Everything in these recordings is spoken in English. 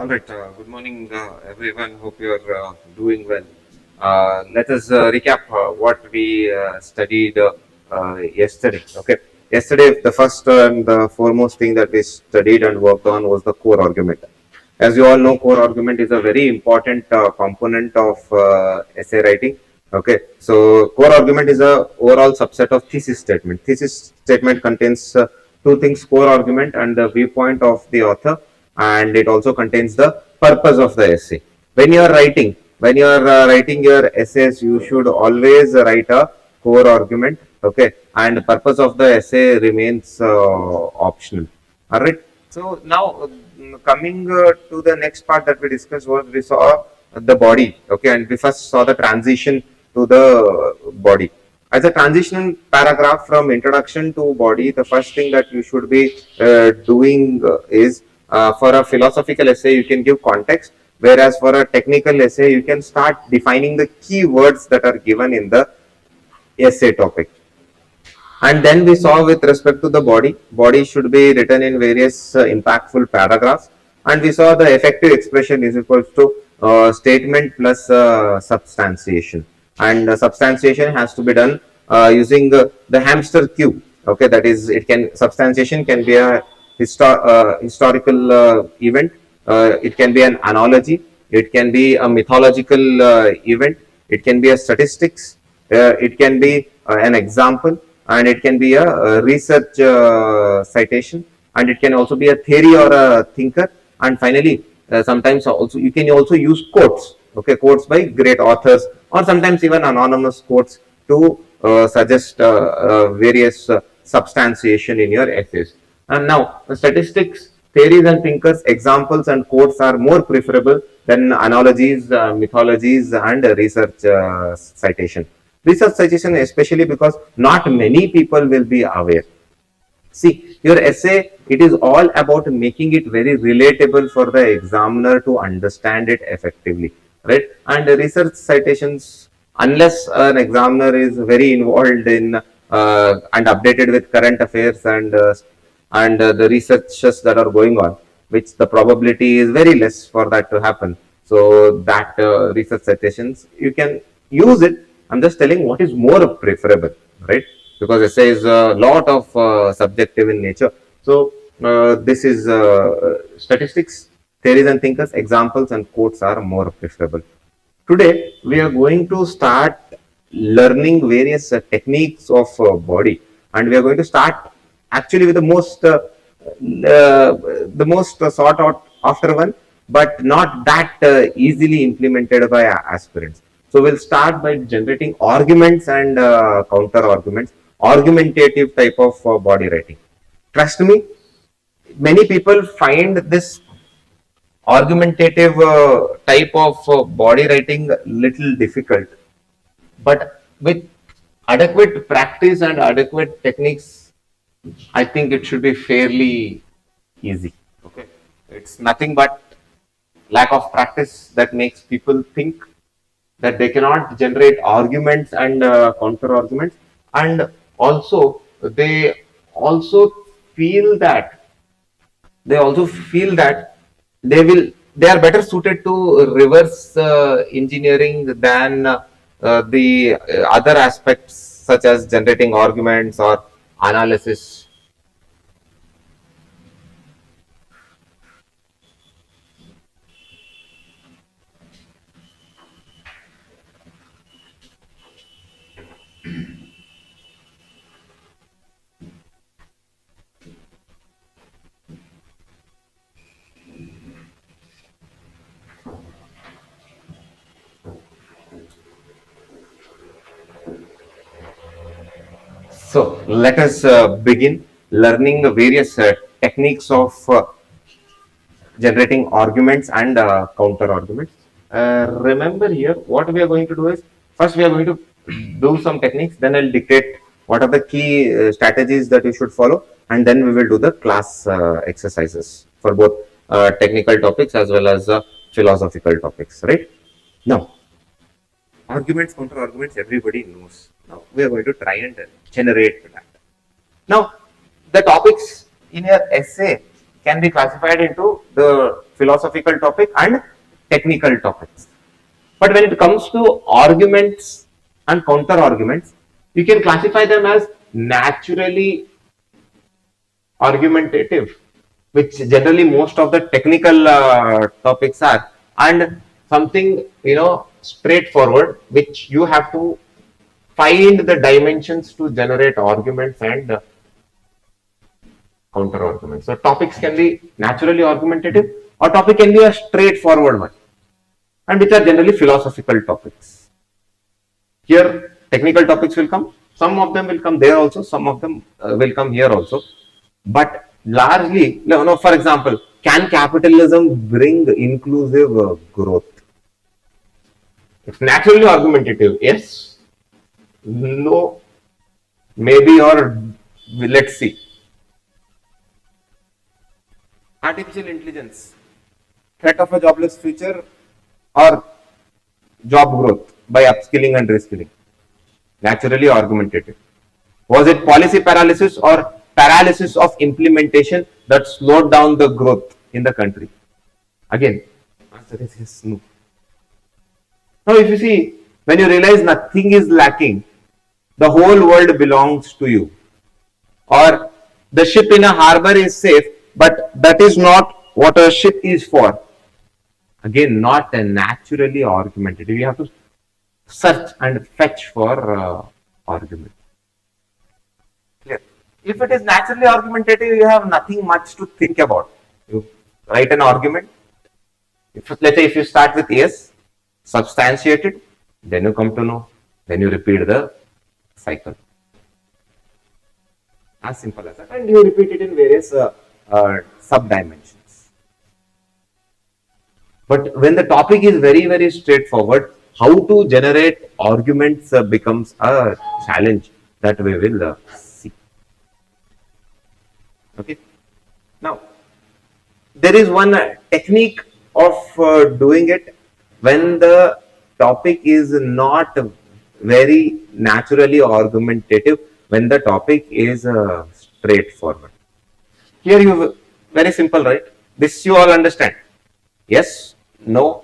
All right. Good morning, everyone. Hope you're doing well. Let us recap what we studied yesterday. Okay. Yesterday, the first and the foremost thing that we studied and worked on was the core argument. As you all know, core argument is a very important component of essay writing. Okay. So, core argument is a overall subset of thesis statement. Thesis statement contains two things: core argument and the viewpoint of the author, and it also contains the purpose of the essay. When you are writing your essays, you should always write a core argument. Okay, and the purpose of the essay remains optional. All right. So now coming to the next part that we discussed was we saw the body. Okay, and we first saw the transition to the body. As a transitional paragraph from introduction to body, the first thing that you should be doing is for a philosophical essay, you can give context, whereas for a technical essay, you can start defining the key words that are given in the essay topic. And then we saw with respect to the body should be written in various impactful paragraphs. And we saw the effective expression is equals to statement plus substantiation. And substantiation has to be done using the hamster cube. Okay, that is, it can substantiation can be a historical event. It can be an analogy. It can be a mythological event. It can be a statistics. It can be an example, and it can be a research citation, and it can also be a theory or a thinker. And finally, sometimes also you can also use quotes. Okay, quotes by great authors, or sometimes even anonymous quotes to suggest various substantiation in your essays. And now, statistics, theories and thinkers, examples and quotes are more preferable than analogies, mythologies and research citation. Research citation especially because not many people will be aware. See, your essay, it is all about making it very relatable for the examiner to understand it effectively, right? And research citations, unless an examiner is very involved in and updated with current affairs and the researches that are going on, which the probability is very less for that to happen. So that research citations, you can use it. I'm just telling what is more preferable, right? Because essay is a lot of subjective in nature. So this is statistics, theories and thinkers, examples and quotes are more preferable. Today we are going to start learning various techniques of body, and we are going to start actually with the most sought out after one, but not that easily implemented by aspirants. So we'll start by generating arguments and counter arguments, argumentative type of body writing. Trust me, many people find this argumentative type of body writing little difficult, but with adequate practice and adequate techniques, I think it should be fairly easy. Okay, it's nothing but lack of practice that makes people think that they cannot generate arguments and counter arguments, and also they also feel that they are better suited to reverse engineering than the other aspects such as generating arguments or analysis. So let us begin learning the various techniques of generating arguments and counter arguments. Remember here, what we are going to do is first we are going to do some techniques, then I'll dictate what are the key strategies that you should follow, and then we will do the class exercises for both technical topics as well as philosophical topics, right? Now, arguments, counter arguments, everybody knows. Now we are going to try and generate that. Now, the topics in your essay, can be classified into the philosophical topic and technical topics. But when it comes to arguments and counter arguments, you can classify them as naturally argumentative, which generally most of the technical topics are, and something straightforward, which you have to find the dimensions to generate arguments and counter arguments. So topics can be naturally argumentative, or topic can be a straightforward one, and which are generally philosophical topics. Here technical topics will come. Some of them will come there also, some of them will come here also. But largely, for example, can capitalism bring inclusive growth? It's naturally argumentative. Yes, no, maybe, or let's see. Artificial intelligence, threat of a jobless future or job growth by upskilling and reskilling? Naturally argumentative. Was it policy paralysis or paralysis of implementation that slowed down the growth in the country? Again, answer is yes, no. Now, if you see, when you realize nothing is lacking, the whole world belongs to you, or the ship in a harbor is safe, but that is not what a ship is for. Again, not a naturally argumentative. You have to search and fetch for argument. Clear? If it is naturally argumentative, you have nothing much to think about. You write an argument. Let's say if you start with yes, substantiate it, then you come to know, then you repeat the cycle. As simple as that, and you repeat it in various sub-dimensions. But when the topic is very, very straightforward, how to generate arguments becomes a challenge that we will see. Okay. Now, there is one technique of doing it when the topic is not very naturally argumentative, when the topic is straightforward. Here you very simple, right? This you all understand. Yes, no.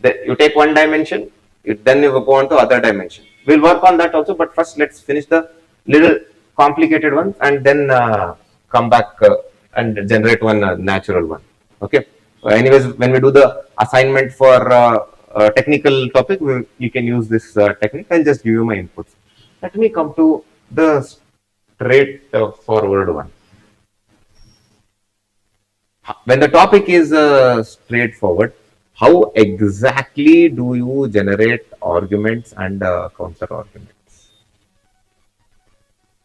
You take one dimension, then you go on to other dimension. We'll work on that also, but first let's finish the little complicated ones and then come back and generate one natural one. Okay. Anyways, when we do the assignment for a technical topic, you can use this technique. I'll just give you my inputs. Let me come to the straightforward one. When the topic is straightforward, how exactly do you generate arguments and counter arguments?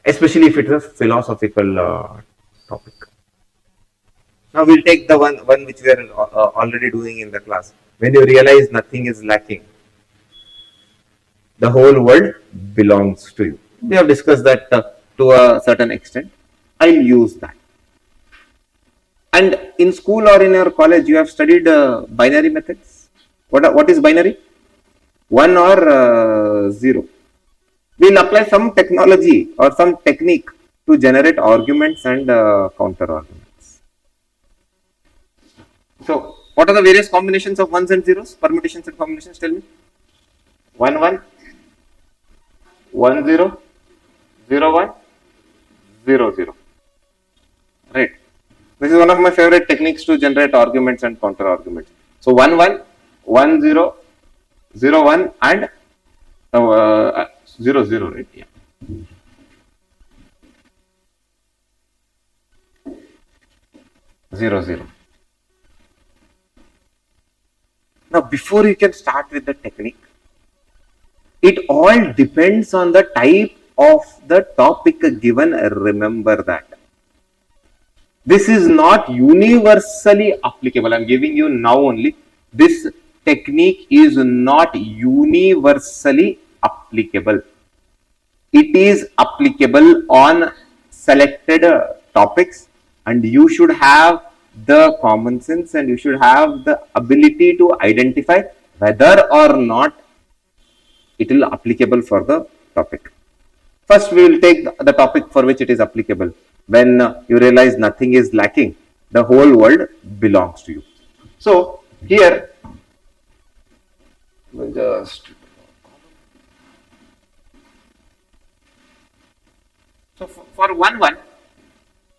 Especially if it is a philosophical topic. Now we'll take the one which we are already doing in the class. When you realize nothing is lacking, the whole world belongs to you. We have discussed that to a certain extent. I'll use that. And in school or in your college, you have studied binary methods. What is binary? 1 or 0. We'll apply some technology or some technique to generate arguments and counter arguments. So, what are the various combinations of ones and zeros? Permutations and combinations, tell me. 1 1, 1 0, 0 1, 0 0. Right. This is one of my favorite techniques to generate arguments and counter arguments. So 1 1, 1 0, 0 1 and 0 0, right? Yeah. Zero zero. Now, before you can start with the technique, it all depends on the type of the topic given. Remember that. This is not universally applicable. I am giving you now only. This technique is not universally applicable. It is applicable on selected topics, and you should have the common sense and you should have the ability to identify whether or not it will applicable for the topic. First, we will take the topic for which it is applicable. When you realize nothing is lacking, the whole world belongs to you. So here, just so for 1-1,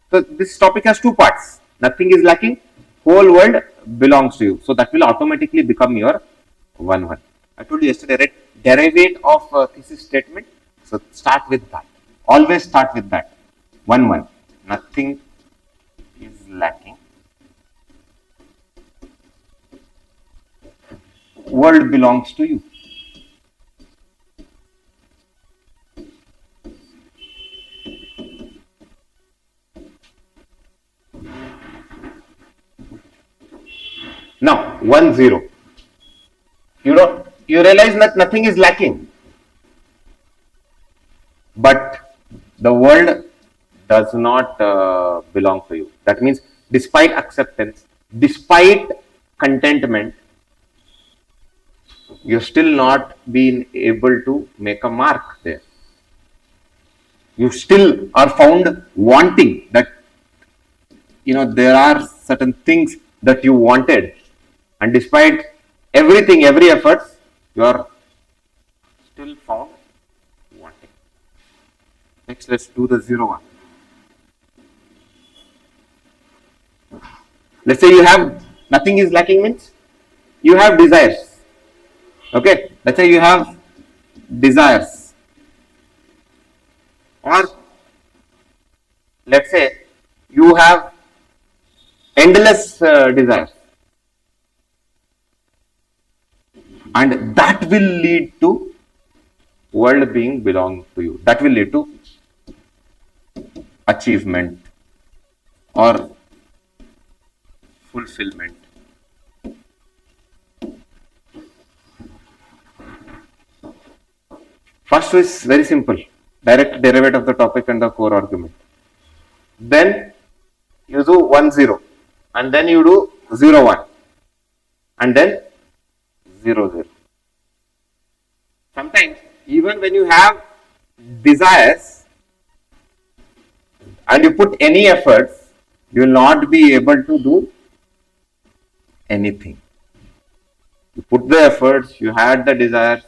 so this topic has two parts. Nothing is lacking, whole world belongs to you. So that will automatically become your 1-1. I told you yesterday, right? Derivate of thesis statement. So start with that. Always start with that. 1-1. Nothing is lacking. World belongs to you. Now 1-0. You realize that nothing is lacking, but the world does not belong to you. That means despite acceptance, despite contentment, you've still not been able to make a mark there. You still are found wanting that, there are certain things that you wanted, and despite everything, every effort, you are still found wanting. Next, let's do the 0-1. Let's say you have nothing is lacking means you have desires. Okay, let's say you have desires, or let's say you have endless desires, and that will lead to world being belong to you. That will lead to achievement or fulfillment. First is very simple, direct derivative of the topic and the core argument. Then you do 1-0, and then you do 0-1, and then 0-0. Sometimes even when you have desires and you put any efforts, you will not be able to do anything. You put the efforts, you had the desires,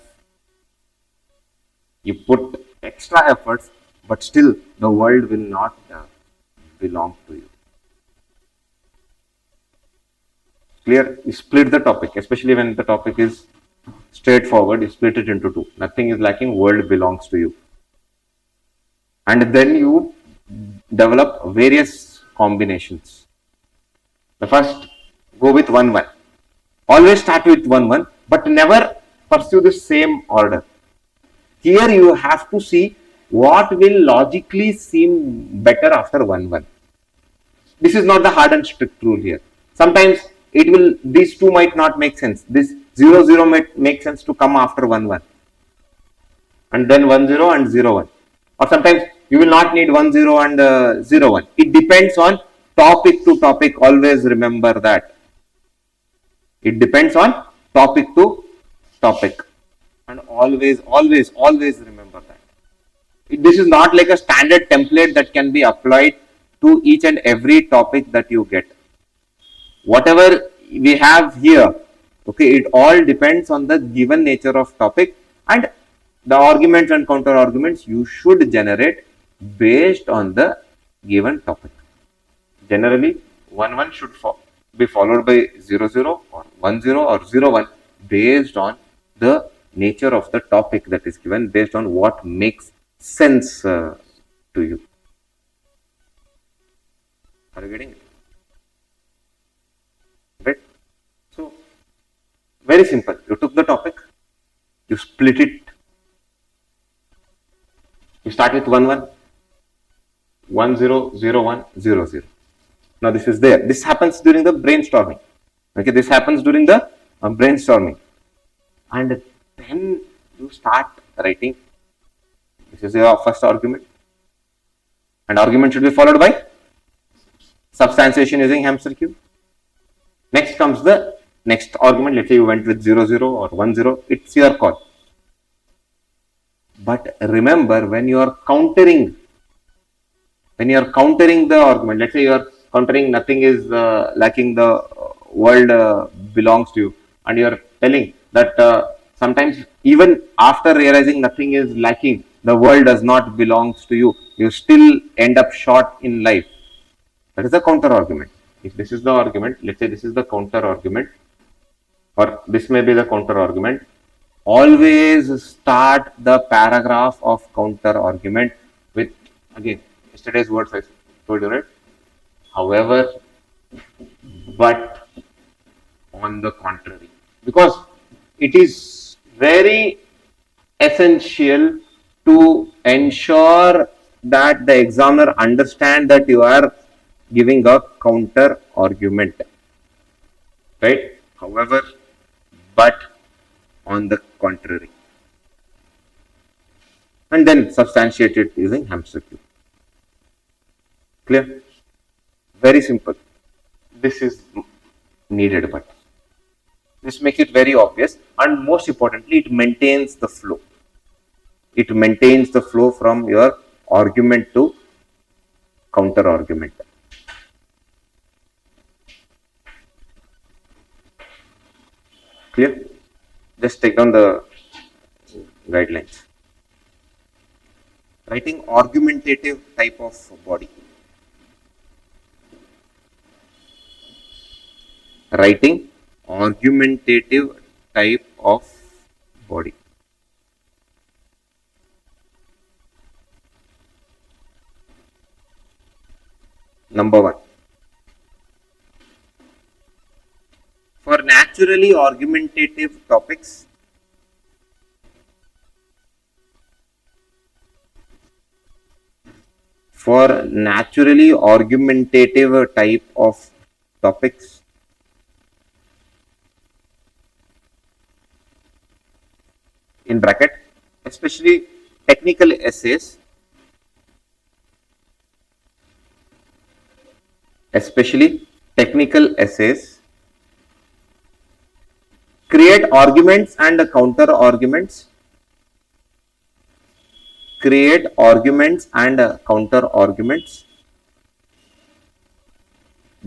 you put extra efforts, but still the world will not belong to you. Clear? You split the topic, especially when the topic is straightforward, you split it into two. Nothing is lacking, world belongs to you. And then you develop various combinations. The first, go with 1-1. Always start with 1-1, but never pursue the same order. Here you have to see what will logically seem better after 1-1. This is not the hard and strict rule here. Sometimes these two might not make sense. This 0-0 might make sense to come after 1-1. And then 1-0 and 0-1. Or sometimes you will not need 1-0 and 0-1. It depends on topic to topic. Always remember that. It depends on topic to topic. And always remember that. This is not like a standard template that can be applied to each and every topic that you get. Whatever we have here, okay, it all depends on the given nature of topic, and the arguments and counter arguments you should generate based on the given topic. Generally, 1-1 should be followed by 0-0 or 1-0 or 0-1 based on the nature of the topic that is given, based on what makes sense to you. Are you getting it? Right? So, very simple. You took the topic, you split it. You start with 1-1, 1-0, 0-1, 0-0. Now this is there. This happens during the brainstorming. Okay, this happens during the brainstorming. And then you start writing. This is your first argument. And argument should be followed by substantiation using hamster cube. Next comes the next argument. Let's say you went with 0-0 or 1-0. It's your call. But remember, when you are countering the argument, let's say you are countering nothing is lacking, the world belongs to you, and you are telling that sometimes even after realizing nothing is lacking, the world does not belongs to you, you still end up short in life. That is the counter argument. If this is the argument, let's say this is the counter argument, or this may be the counter argument, always start the paragraph of counter argument with, again, yesterday's words I told you, right? However, but on the contrary, because it is very essential to ensure that the examiner understand that you are giving a counter argument, right? However, but on the contrary, and then substantiate it using hamster cube. Clear? Very simple. This is needed, but this makes it very obvious, and most importantly, it maintains the flow. It maintains the flow from your argument to counter argument. Clear? Just take down the guidelines. Writing argumentative type of body. Writing argumentative type of body. Number one. For naturally argumentative topics, type of topics, in bracket, especially technical essays, create arguments and counter arguments,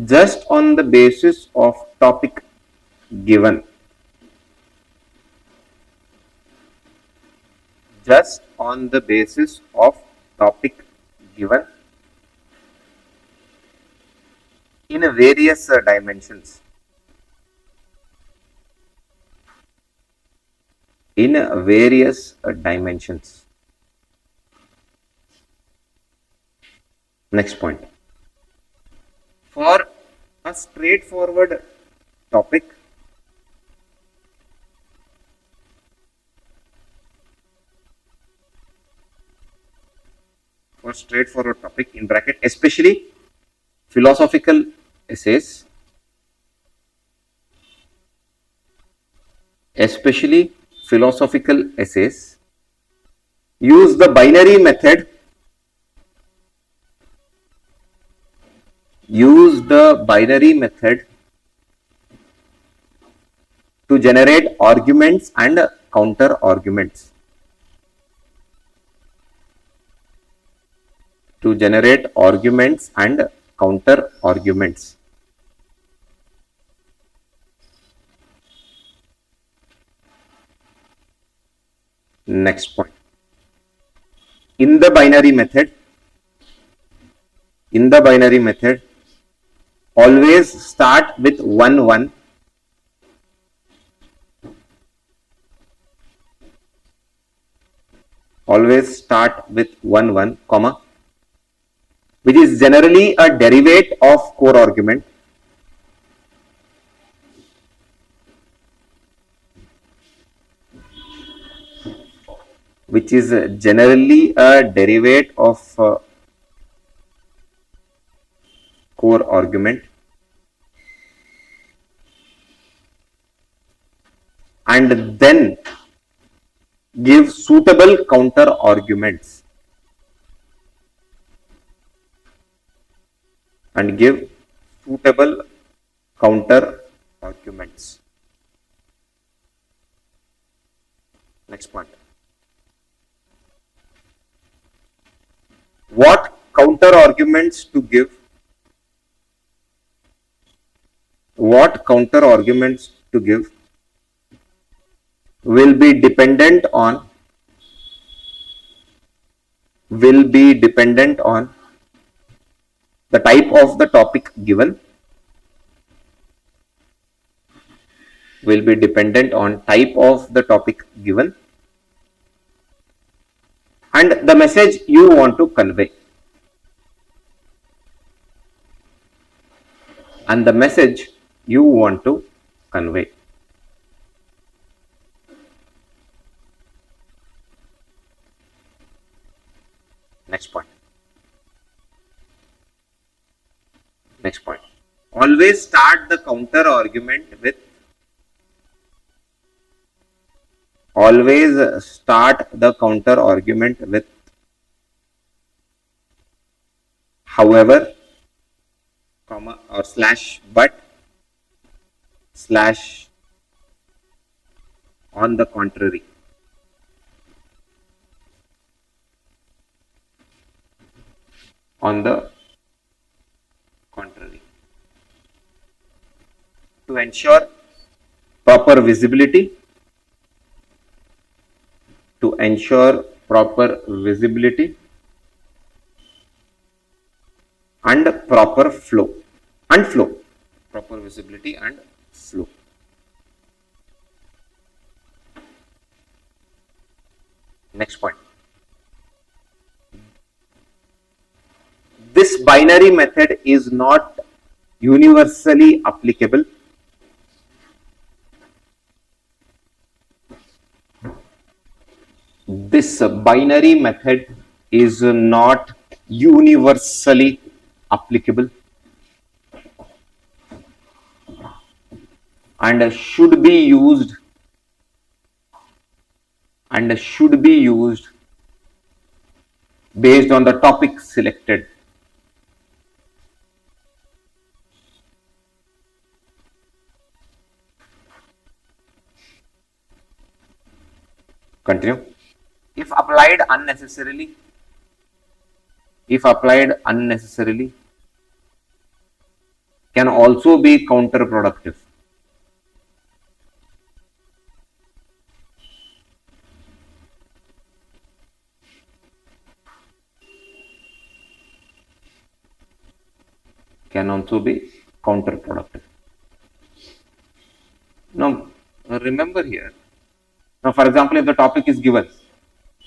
just on the basis of topic given. In various dimensions. Next point. For a straightforward topic, in bracket, especially philosophical essays, use the binary method, to generate arguments and counter arguments. Next point. In the binary method, always start with 1 1. Comma, which is generally a derivate of core argument. Core argument, and then give suitable counter arguments. Next point. What counter arguments to give? what counter arguments to give will be dependent on the type of the topic given, will be dependent on type of the topic given and the message you want to convey. And the message you want to convey. Next point. Next point. Always start the counter argument with however, comma or slash, but, slash, on the contrary. On the contrary. To ensure proper visibility, and proper flow. Proper visibility and flow. Next point. This binary method is not universally applicable. This binary method is not universally applicable and should be used based on the topic selected. Continue. If applied unnecessarily, can also be counterproductive. Now, remember here. Now, for example, if the topic is given,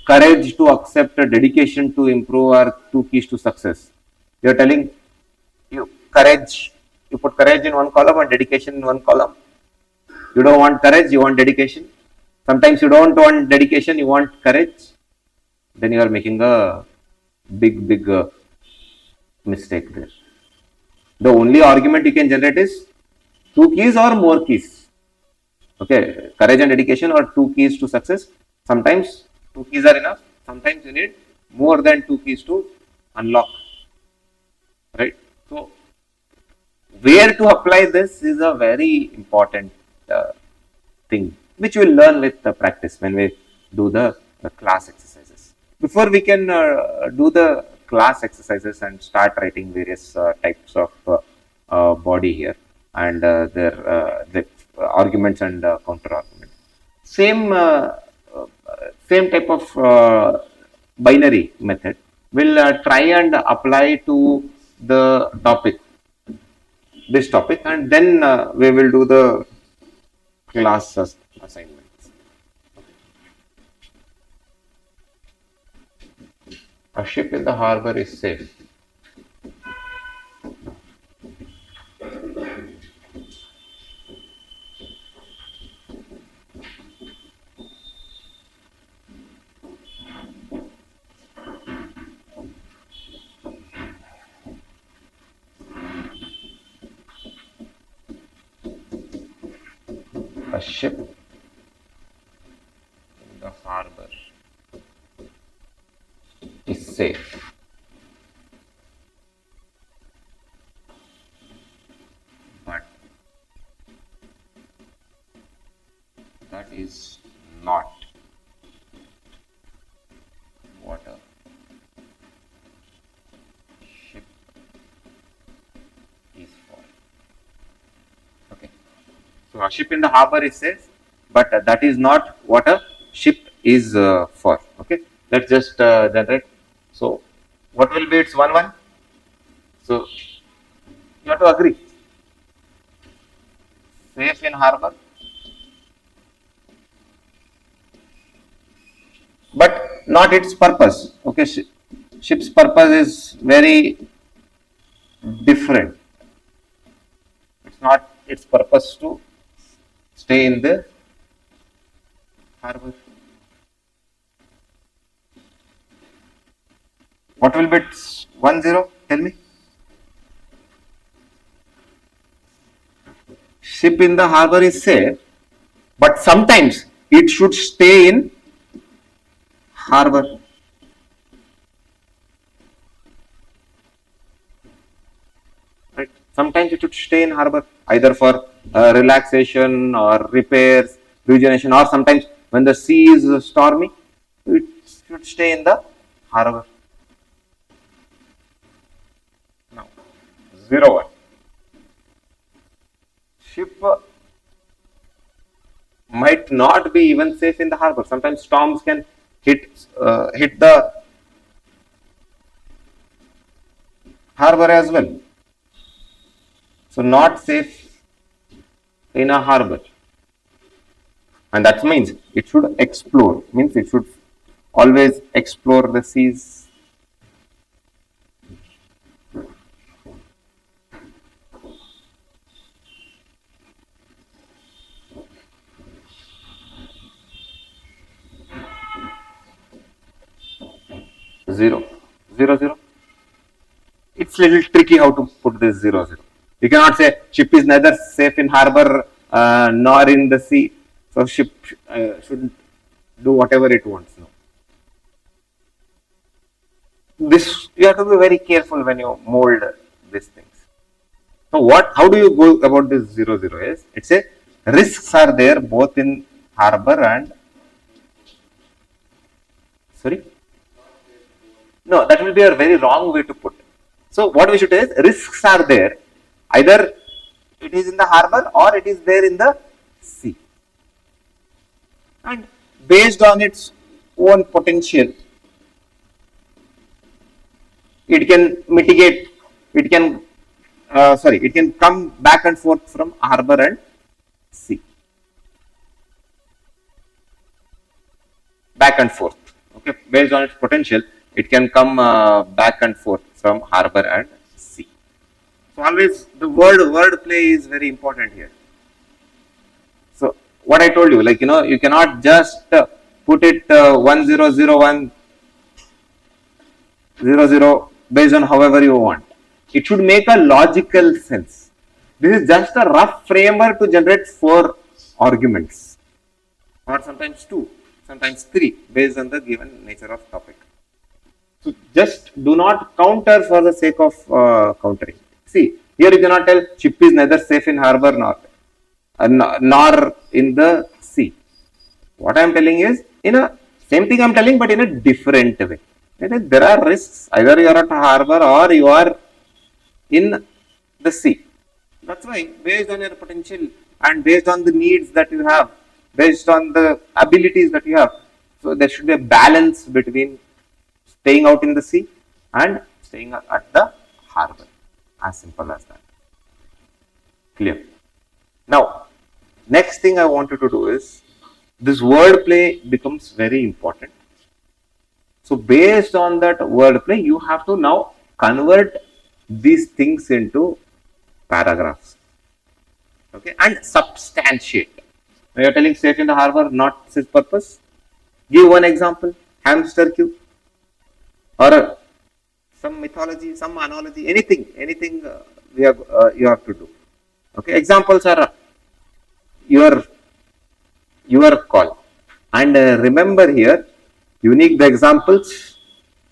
courage to accept a dedication to improve are 2 keys to success. You are telling you put courage in one column and dedication in one column. You don't want courage, you want dedication. Sometimes you don't want dedication, you want courage. Then you are making a big mistake there. The only argument you can generate is 2 keys or more keys. Okay, courage and dedication are 2 keys to success. Sometimes 2 keys are enough. Sometimes you need more than 2 keys to unlock. Right? So, where to apply this is a very important thing, which we will learn with the practice when we do the class exercises. Before we can do the class exercises and start writing various types of body here and their arguments and counter arguments. Same type of binary method will try and apply to the topic, this topic, and then we will do the class assignments. A ship in the harbor is safe. A ship in the harbor is safe. But that is not what a ship is for. ship in the harbor is safe, but that is not what a ship is for. Okay, let's just generate. So what will be its 1 1? So you have to agree. Safe in harbor, but not its purpose. Okay, ship's purpose is very different. It's not its purpose to stay in the harbor. What will be its 1 0? Tell me. Ship in the harbor is safe, but sometimes it should stay in harbor. Right? Sometimes it should stay in harbor either for relaxation or repairs, rejuvenation, or sometimes when the sea is stormy, it should stay in the harbor. Now, 0 1. Ship might not be even safe in the harbor. Sometimes storms can hit the harbor as well. So not safe in a harbor, and that means it should explore. Means it should always explore the seas. Zero, 0 0. It's little tricky how to put this 0 0. You cannot say ship is neither safe in harbor nor in the sea. So ship should do whatever it wants. No. This you have to be very careful when you mold these things. So how do you go about this 0 0 is? It's a risks are there both in harbor and sorry. No, that will be a very wrong way to put it. So what we should say is risks are there. Either it is in the harbor or it is there in the sea. And based on its own potential, it can mitigate, it can come back and forth from harbor and sea. Back and forth. Okay, based on its potential, it can come back and forth from harbor and sea. So always the word play is very important here. So what I told you, like you cannot just put it 1 0 0 1 0 0 based on however you want. It should make a logical sense. This is just a rough framework to generate 4 arguments, or sometimes 2, sometimes 3, based on the given nature of topic. So just do not counter for the sake of countering. See, here you cannot tell ship is neither safe in harbor nor in the sea. What I am telling is same thing I am telling, but in a different way. There are risks. Either you are at harbor or you are in the sea. That's why, based on your potential and based on the needs that you have, based on the abilities that you have, so there should be a balance between staying out in the sea and staying at the harbor. As simple as that. Clear? Now, next thing I wanted to do is, this word play becomes very important. So based on that word play, you have to now convert these things into paragraphs. Okay, and substantiate. Now you are telling safe in the harbor, not its purpose. Give one example, hamster cube, or some mythology, some analogy, anything you have to do. Okay, examples are your call. And remember here, unique the examples,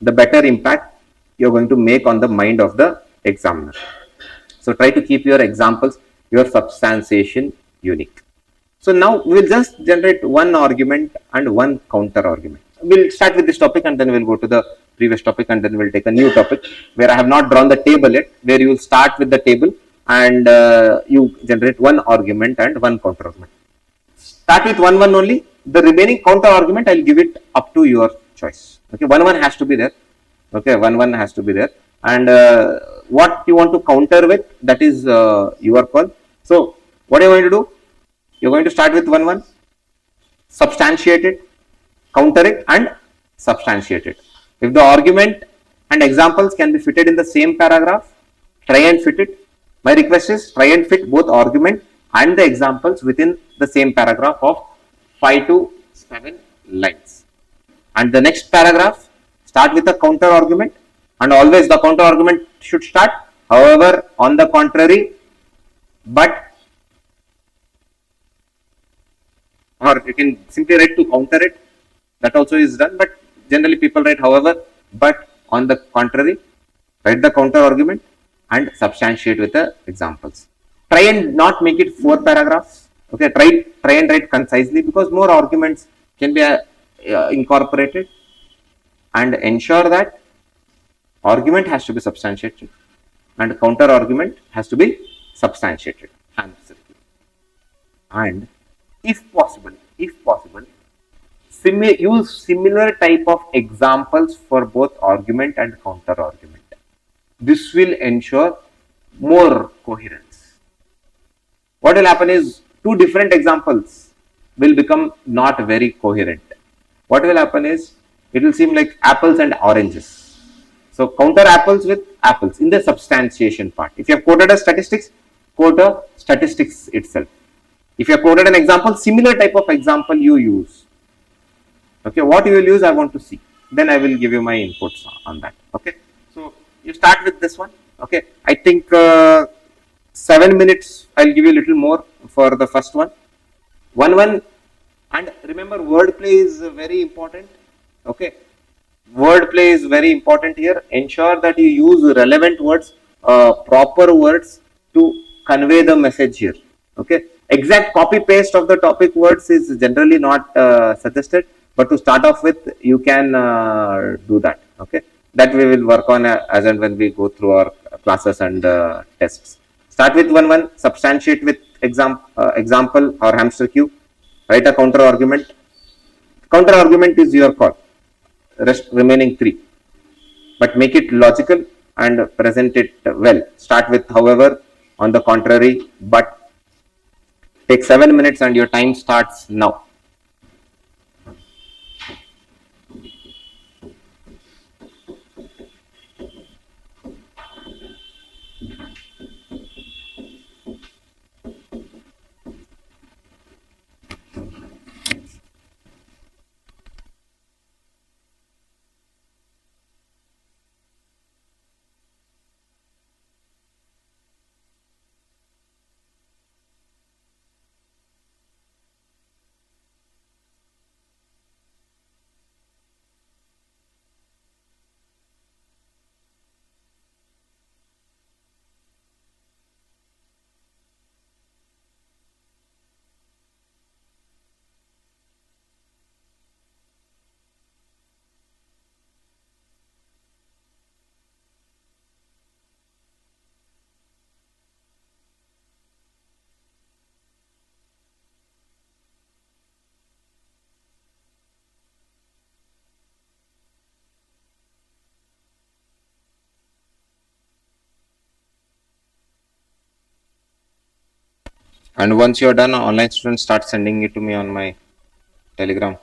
the better impact you are going to make on the mind of the examiner. So try to keep your examples, your substantiation unique. So now we will just generate one argument and one counter argument. We'll start with this topic and then we'll go to the previous topic and then we'll take a new topic where I have not drawn the table yet, where you will start with the table and you generate one argument and one counter argument. Start with one only. The remaining counter argument I'll give it up to your choice. Okay, one has to be there. Okay, one has to be there, and what you want to counter with, that is your call. So what are you going to do? You're going to start with one, substantiate it, counter it, and substantiate it. If the argument and examples can be fitted in the same paragraph, try and fit it. My request is try and fit both argument and the examples within the same paragraph of 5 to 7 lines. And the next paragraph, start with a counter argument, and always the counter argument should start. However, on the contrary, but, or you can simply write to counter it, that also is done, but generally people write however, but on the contrary, write the counter argument and substantiate with the examples. Try and not make it 4 paragraphs. Okay, try and write concisely, because more arguments can be incorporated, and ensure that argument has to be substantiated and counter argument has to be substantiated. And if possible, use similar type of examples for both argument and counter argument. This will ensure more coherence. What will happen is 2 different examples will become not very coherent. What will happen is it will seem like apples and oranges. So counter apples with apples in the substantiation part. If you have quoted a statistics, quote a statistics itself. If you have quoted an example, similar type of example you use. Okay, what you will use, I want to see. Then I will give you my inputs on that. Okay, so you start with this one. Okay, I think 7 minutes. I'll give you a little more for the first one. One, and remember, wordplay is very important. Okay, wordplay is very important here. Ensure that you use relevant words, proper words to convey the message here. Okay, exact copy paste of the topic words is generally not suggested, but to start off with, you can do that. Okay, that we will work on as and when we go through our classes and tests. Start with one, substantiate with example or hamster cube. Write a counter argument. Counter argument is your call. Rest remaining 3, but make it logical and present it well. Start with however, on the contrary, but. Take 7 minutes and your time starts now. And once you're done, online students start sending it to me on my Telegram.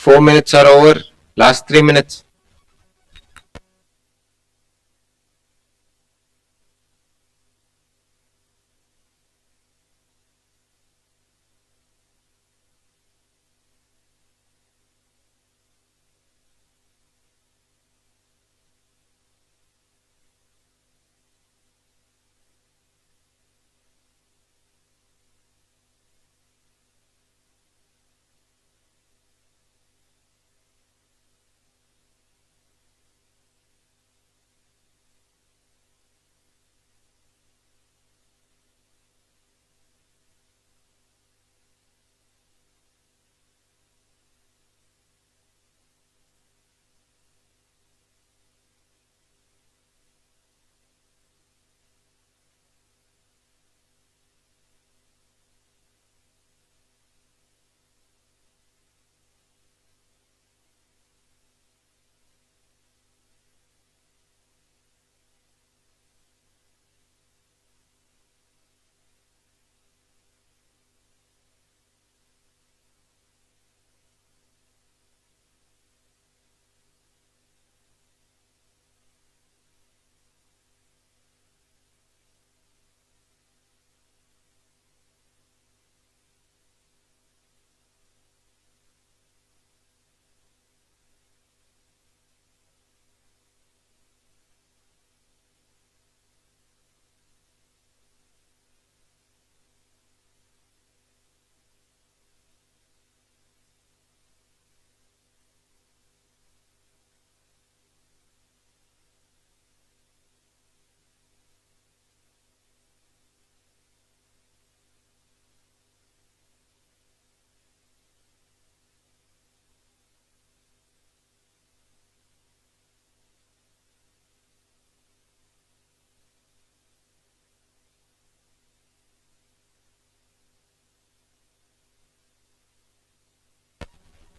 4 minutes are over. Last 3 minutes.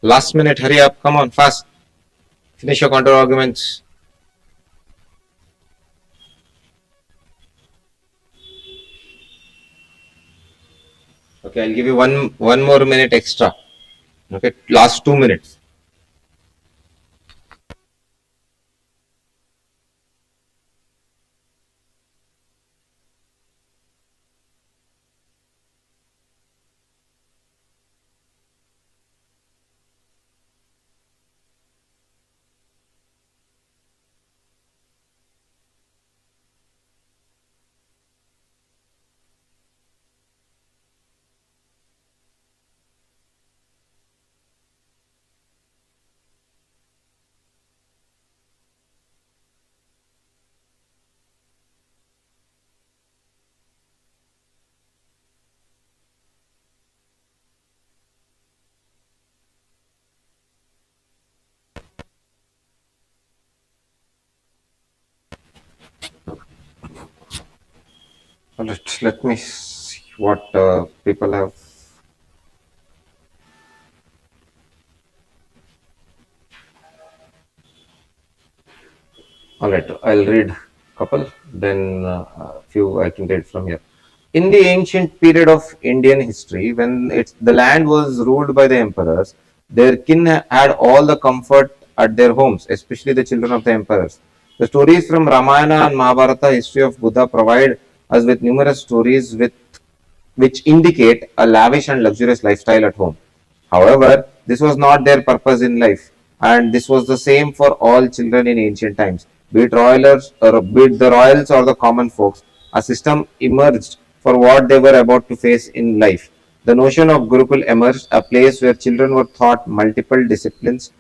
Last minute, hurry up, come on, fast. Finish your counter arguments. Okay, I'll give you one more minute extra. Okay, last 2 minutes. Let me see what people have. All right, I'll read a couple, then a few I can read from here. In the ancient period of Indian history, when the land was ruled by the emperors, their kin had all the comfort at their homes, especially the children of the emperors. The stories from Ramayana and Mahabharata, history of Buddha, provide us with numerous stories which indicate a lavish and luxurious lifestyle at home. However, this was not their purpose in life, and this was the same for all children in ancient times, be it royalers or be it the royals or the common folks. A system emerged for what they were about to face in life. The notion of Gurukul emerged, a place where children were taught multiple disciplines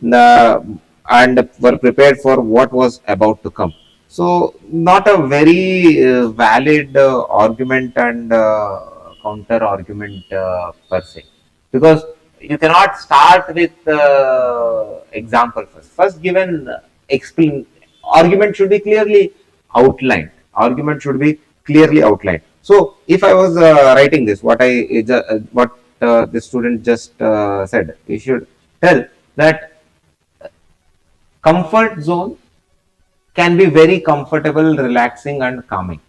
and were prepared for what was about to come. So, not a very valid argument and counter argument per se, because you cannot start with example first. First, given explain argument should be clearly outlined. Argument should be clearly outlined. So, if I was writing this, what the student just said, you should tell that comfort zone can be very comfortable, relaxing, and calming.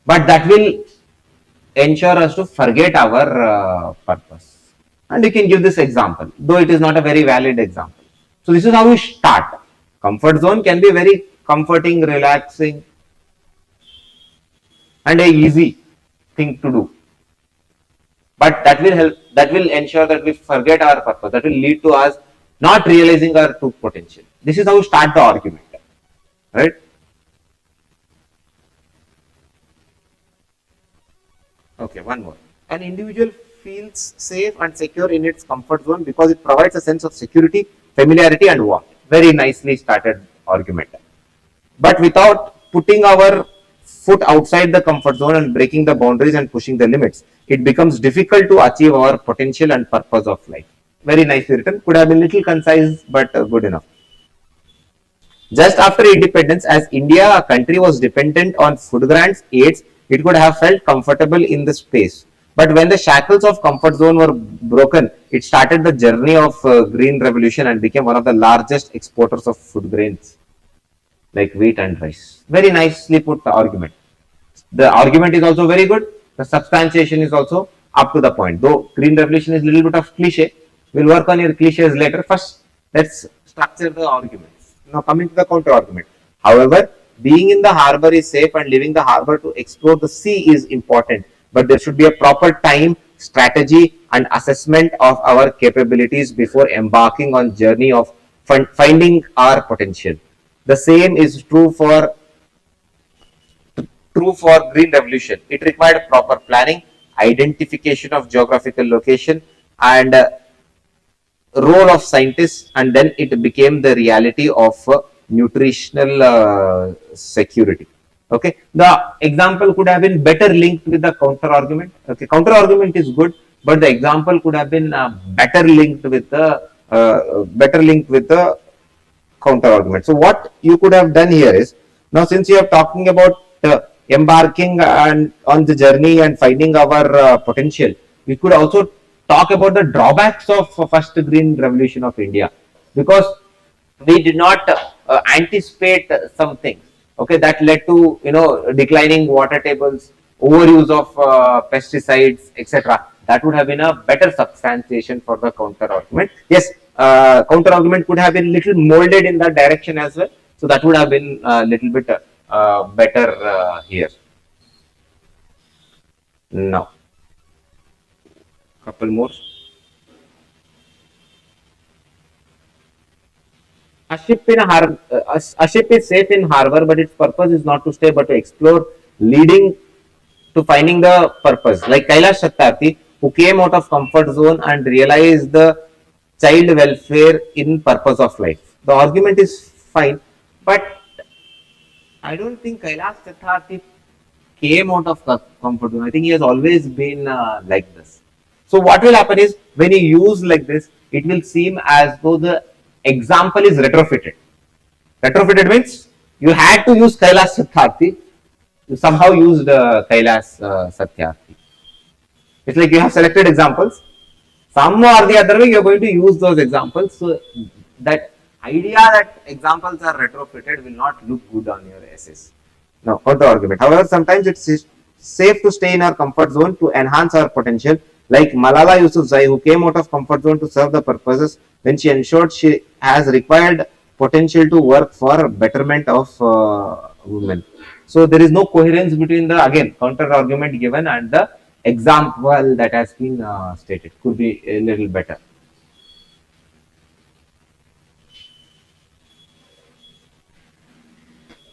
But that will ensure us to forget our purpose. And you can give this example, though it is not a very valid example. So this is how we start. Comfort zone can be very comforting, relaxing, and a easy thing to do. But that will help, that will ensure that we forget our purpose. That will lead to us not realizing our true potential. This is how we start the argument, right? Okay, one more. An individual feels safe and secure in its comfort zone because it provides a sense of security, familiarity, and warmth. Very nicely started argument. But without putting our foot outside the comfort zone and breaking the boundaries and pushing the limits, it becomes difficult to achieve our potential and purpose of life. Very nicely written. Could have been little concise, but good enough. Just after independence, as India, a country, was dependent on food grants, aids, it could have felt comfortable in the space. But when the shackles of comfort zone were broken, it started the journey of green revolution and became one of the largest exporters of food grains like wheat and rice. Very nicely put the argument. The argument is also very good. The substantiation is also up to the point. Though green revolution is a little bit of cliche, we'll work on your cliches later. First, let's structure the arguments. Now coming to the counter argument. However, being in the harbor is safe and leaving the harbor to explore the sea is important. But there should be a proper time, strategy, and assessment of our capabilities before embarking on journey of finding our potential. The same is true for green revolution. It required proper planning, identification of geographical location, and role of scientists, and then it became the reality of nutritional security. Okay, the example could have been better linked with the counter argument. Okay, counter argument is good, but the example could have been better linked with the counter argument. So what you could have done here is, now since you are talking about embarking and on the journey and finding our potential, we could also talk about the drawbacks of first green revolution of India, because we did not anticipate some things. Okay, that led to declining water tables, overuse of pesticides, etc. That would have been a better substantiation for the counter argument. Yes, counter argument could have been little molded in that direction as well. So that would have been a little bit better here. Now, couple more. A ship is safe in harbor, but its purpose is not to stay but to explore, leading to finding the purpose. Like Kailash Satyarthi, who came out of comfort zone and realized the child welfare in purpose of life. The argument is fine, but I don't think Kailash Satyarthi came out of comfort zone. I think he has always been like this. So what will happen is, when you use like this, it will seem as though the example is retrofitted. Retrofitted means you had to use Kailash Satyarthi. You somehow used Kailash Satyarthi. It's like you have selected examples. Some or the other way you are going to use those examples. So that idea that examples are retrofitted will not look good on your essays. Now, counter argument. However, sometimes it's safe to stay in our comfort zone to enhance our potential. Like Malala Yousafzai, who came out of comfort zone to serve the purposes when she ensured she has required potential to work for betterment of women. So there is no coherence between the, again, counter argument given and the example that has been stated. Could be a little better.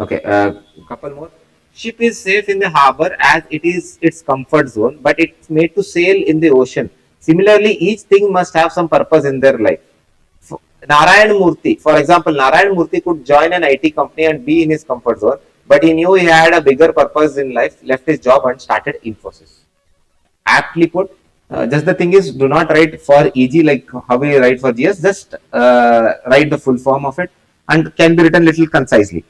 Okay, couple more. Ship is safe in the harbor as it is its comfort zone, but it's made to sail in the ocean. Similarly, each thing must have some purpose in their life. Narayan Murthy, for example, Narayan Murthy could join an IT company and be in his comfort zone, but he knew he had a bigger purpose in life, left his job and started Infosys. Aptly put. Just the thing is, do not write for EG like how we write for GS, just write the full form of it and can be written little concisely.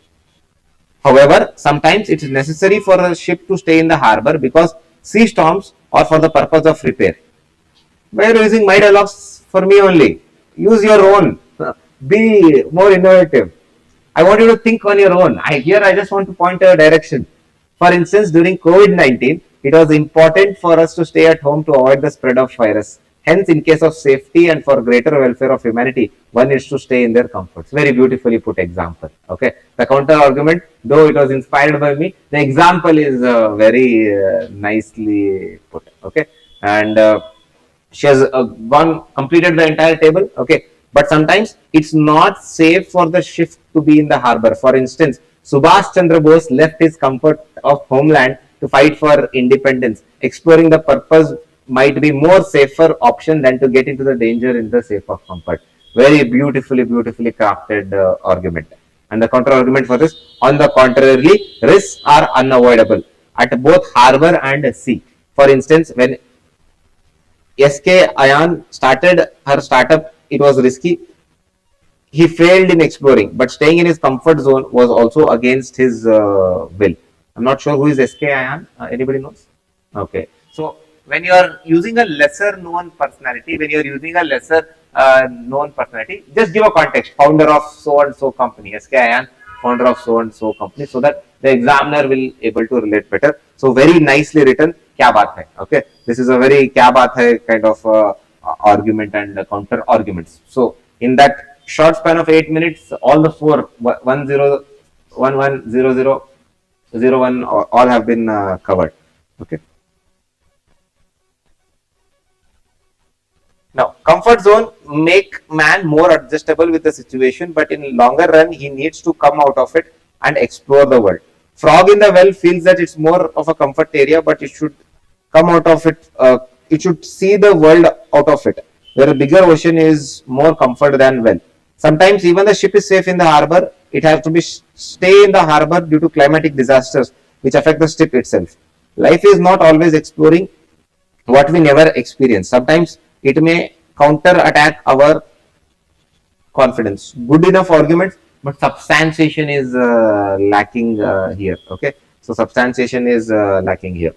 However, sometimes it is necessary for a ship to stay in the harbor because sea storms or for the purpose of repair. Why are you using my dialogues for me only? Use your own. Be more innovative. I want you to think on your own. Here I just want to point a direction. For instance, during COVID-19, it was important for us to stay at home to avoid the spread of virus. Hence, in case of safety and for greater welfare of humanity, one needs to stay in their comforts. Very beautifully put example. Okay. The counter argument, though it was inspired by me, the example is very nicely put. Okay. And she has completed the entire table. Okay. But sometimes it's not safe for the ship to be in the harbor. For instance, Subhash Chandra Bose left his comfort of homeland to fight for independence. Exploring the purpose might be more safer option than to get into the danger in the safe of comfort. Very beautifully crafted argument. And the counter argument for this, on the contrary, risks are unavoidable at both harbor and sea. For instance, when SK Ayan started her startup, it was risky. He failed in exploring, but staying in his comfort zone was also against his will. I'm not sure who is SK Ayan. Anybody knows? Okay. So when you are using a lesser known personality, just give a context. Founder of so and so company, SK Ayan, founder of so and so company, so that the examiner will able to relate better. So very nicely written. Kya baat hai? Okay. This is a very kya baat hai kind of argument and counter arguments. So in that short span of 8 minutes, all the four 1 0 1 1 0 0 0 1 all have been covered. Okay. Now, comfort zone make man more adjustable with the situation, but in longer run, he needs to come out of it and explore the world. Frog in the well feels that it's more of a comfort area, but it should come out of it. It should see the world out of it, where a bigger ocean is more comfort than well. Sometimes even the ship is safe in the harbor. It has to be stay in the harbor due to climatic disasters which affect the ship itself. Life is not always exploring what we never experience. Sometimes it may counter attack our confidence. Good enough arguments, but substantiation is lacking here. Okay, so substantiation is lacking here.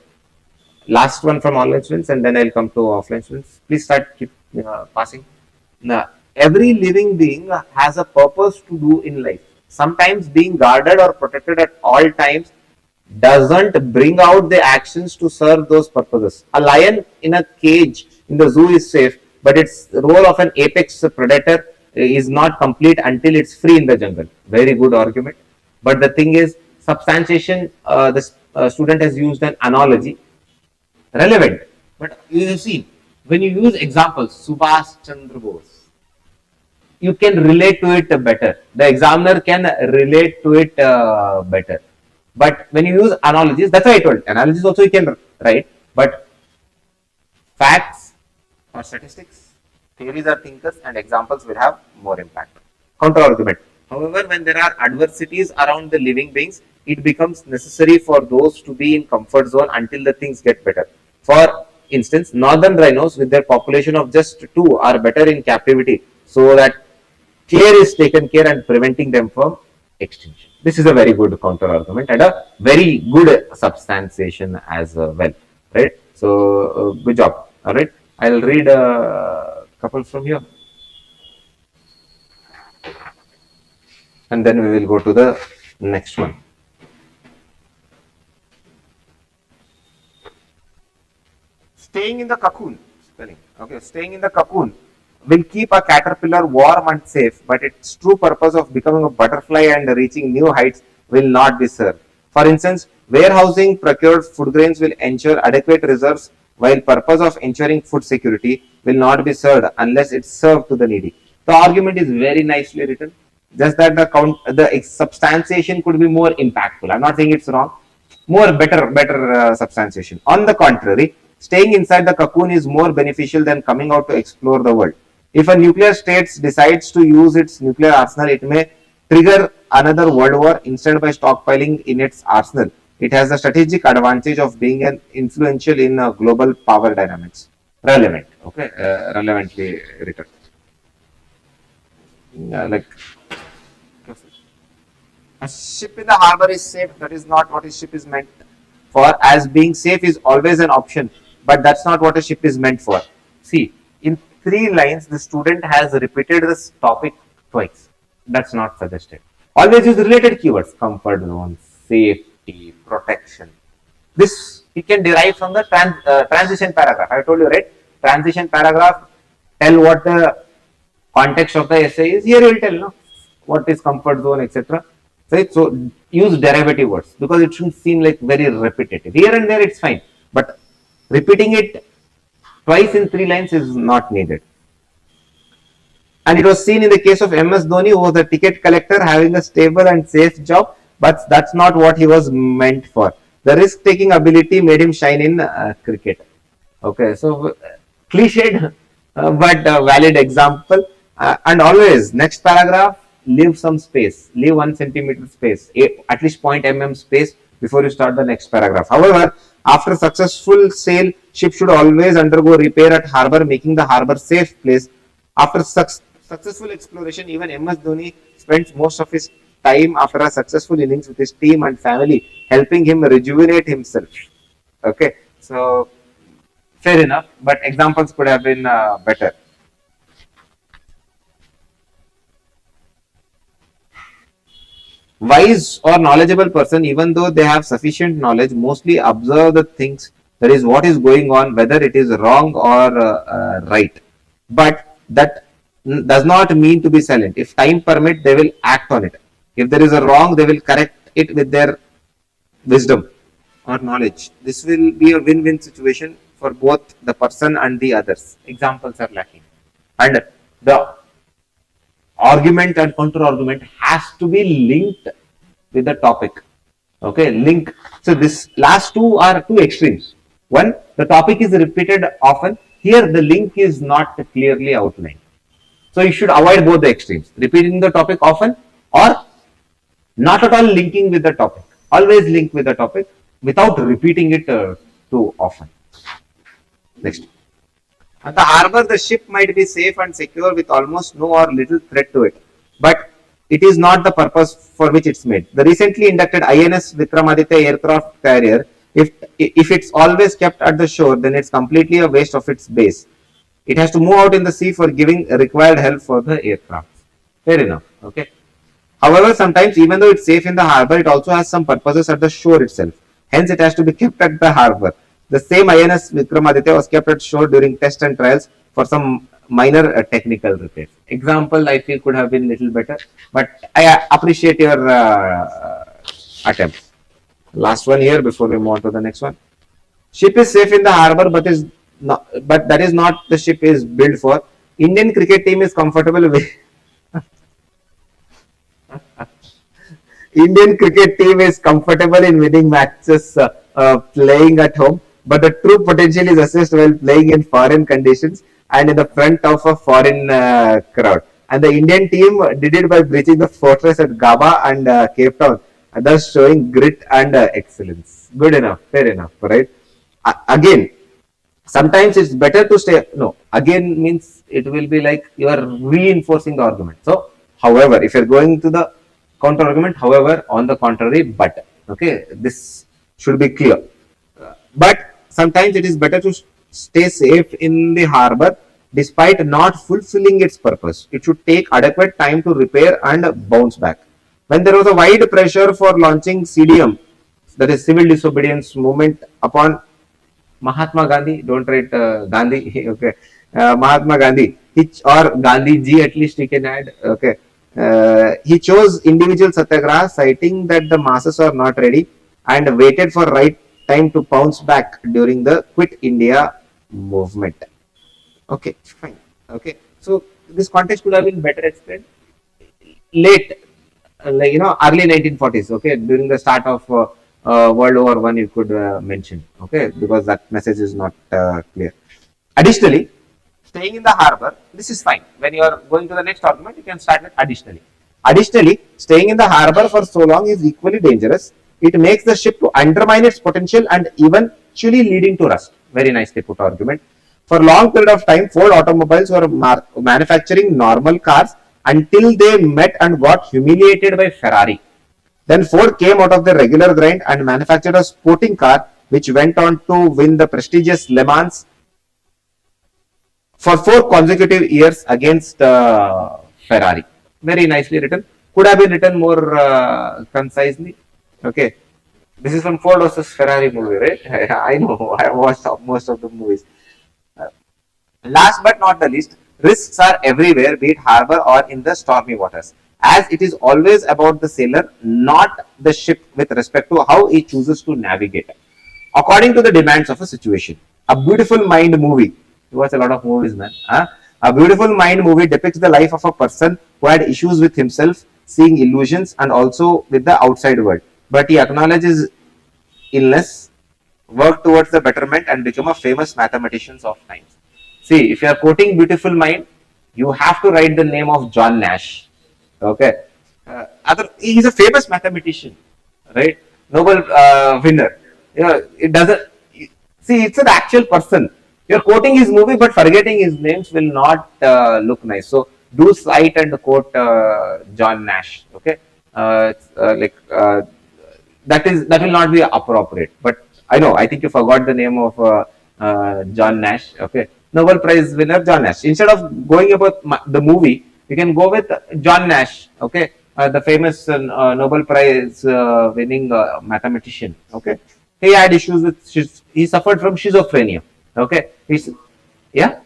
Last one from online students, and then I'll come to offline students. Please start keep passing. Now, every living being has a purpose to do in life. Sometimes being guarded or protected at all times doesn't bring out the actions to serve those purposes. A lion in a cage in the zoo is safe, but its role of an apex predator is not complete until it's free in the jungle. Very good argument. But the thing is, substantiation, the student has used an analogy, relevant. But you see, when you use examples, Subhash Chandra Bose, you can relate to it better. The examiner can relate to it better. But when you use analogies, that's why I told. Analogies also you can write, but facts or statistics, theories or thinkers, and examples will have more impact. Counter argument. However, when there are adversities around the living beings, it becomes necessary for those to be in comfort zone until the things get better. For instance, northern rhinos with their population of just 2 are better in captivity, so that care is taken care and preventing them from extinction. This is a very good counter argument and a very good substantiation as well, right? So good job. All right, I'll read a couple from here, and then we will go to the next one. Staying in the cocoon. Okay, staying in the cocoon will keep a caterpillar warm and safe, but its true purpose of becoming a butterfly and reaching new heights will not be served. For instance, warehousing procured food grains will ensure adequate reserves, while purpose of ensuring food security will not be served unless it's served to the needy. The argument is very nicely written, just that the substantiation could be more impactful. I'm not saying it's wrong, better substantiation. On the contrary, staying inside the cocoon is more beneficial than coming out to explore the world. If a nuclear state decides to use its nuclear arsenal, it may trigger another world war instead by stockpiling in its arsenal. It has the strategic advantage of being an influential in global power dynamics. Relevant, okay, relevantly written. Like a ship in the harbor is safe. That is not what a ship is meant for, as being safe is always an option, but that's not what a ship is meant for. See, in 3 lines, the student has repeated this topic twice. That's not suggested. Always use related keywords: comfort zone, safety, protection. This you can derive from the transition paragraph. I told you, right? transition paragraph, tell what the context of the essay is. Here you will tell, no, what is comfort zone, etc. Right? So use derivative words because it shouldn't seem like very repetitive. Here and there it's fine, but repeating it twice in 3 lines is not needed. And it was seen in the case of MS Dhoni, who was a ticket collector having a stable and safe job, but that's not what he was meant for. The risk-taking ability made him shine in cricket. Okay, so cliched but valid example. And always, next paragraph, leave some space, leave 1 centimeter space, at least 0.1 mm space before you start the next paragraph. However, after successful sail, ship should always undergo repair at harbor, making the harbor safe place. After successful exploration, even MS Dhoni spends most of his time after a successful innings with his team and family, helping him rejuvenate himself. Okay, so fair enough, but examples could have been better. Wise or knowledgeable person, even though they have sufficient knowledge, mostly observe the things, that is what is going on, whether it is wrong or right. But that does not mean to be silent. If time permit, they will act on it. If there is a wrong, they will correct it with their wisdom or knowledge. This will be a win-win situation for both the person and the others. Examples are lacking. And the argument and counter argument has to be linked with the topic. Okay, link. So this last two are two extremes. One, the topic is repeated often. Here the link is not clearly outlined. So you should avoid both the extremes. Repeating the topic often or not at all linking with the topic. Always link with the topic without repeating it too often. Next. At the harbor, the ship might be safe and secure with almost no or little threat to it, but it is not the purpose for which it's made. The recently inducted INS Vikramaditya aircraft carrier, if it's always kept at the shore, then it's completely a waste of its base. It has to move out in the sea for giving required help for the aircraft. Fair enough. Okay. However, sometimes even though it's safe in the harbor, it also has some purposes at the shore itself. Hence, it has to be kept at the harbor. The same INS Vikramaditya was kept at shore during tests and trials for some minor technical repairs. Example, I feel could have been a little better, but I appreciate your attempt. Last one here before we move on to the next one. Ship is safe in the harbor, but that is not the ship is built for. Indian cricket team is comfortable with. Indian cricket team is comfortable in winning matches playing at home, but the true potential is assessed while playing in foreign conditions and in the front of a foreign crowd. And the Indian team did it by breaching the fortress at Gaba and Cape Town, thus showing grit and excellence. Good enough, fair enough, right? Again, sometimes it's better to stay. No, again means it will be like you are reinforcing the argument. So, however, if you're going to the counter argument, however, on the contrary, but okay, this should be clear. But sometimes it is better to stay safe in the harbor despite not fulfilling its purpose. It should take adequate time to repair and bounce back. When there was a wide pressure for launching CDM, that is civil disobedience movement, upon Mahatma Gandhi, don't write Gandhi, okay, Mahatma Gandhi, or Gandhi ji at least you can add, okay. He chose individual satyagraha, citing that the masses are not ready and waited for right time to bounce back during the Quit India movement. Okay, fine. Okay, so this context could have been better explained late, like early 1940s. Okay, during the start of World War I, you could mention. Okay, because that message is not clear. Additionally, staying in the harbor, this is fine. When you are going to the next argument, you can start with additionally. Additionally, staying in the harbor for so long is equally dangerous. It makes the ship to undermine its potential and eventually leading to rust. Very nicely put argument. For a long period of time, Ford automobiles were manufacturing normal cars until they met and got humiliated by Ferrari. Then Ford came out of the regular grind and manufactured a sporting car which went on to win the prestigious Le Mans for 4 consecutive years against Ferrari. Very nicely written. Could have been written more concisely. Okay. This is from Ford versus Ferrari movie, right? I know. I watched most of the movies. Last but not the least, risks are everywhere, be it harbor or in the stormy waters, as it is always about the sailor, not the ship, with respect to how he chooses to navigate according to the demands of a situation. A Beautiful Mind movie. You watch a lot of movies, man. Huh? A Beautiful Mind movie depicts the life of a person who had issues with himself, seeing illusions, and also with the outside world. But he acknowledges illness, work towards the betterment, and become a famous mathematician of times. See, if you are quoting Beautiful Mind, you have to write the name of John Nash. Okay. He's a famous mathematician, right? Nobel winner. You know, it doesn't. See, it's an actual person. You're quoting his movie, but forgetting his names will not look nice. So do cite and quote John Nash. Okay, that will not be appropriate. But I know. I think you forgot the name of John Nash. Okay, Nobel Prize winner John Nash. Instead of going about the movie, you can go with John Nash. Okay, the famous Nobel Prize winning mathematician. Okay, he had issues with he suffered from schizophrenia. Okay, yeah.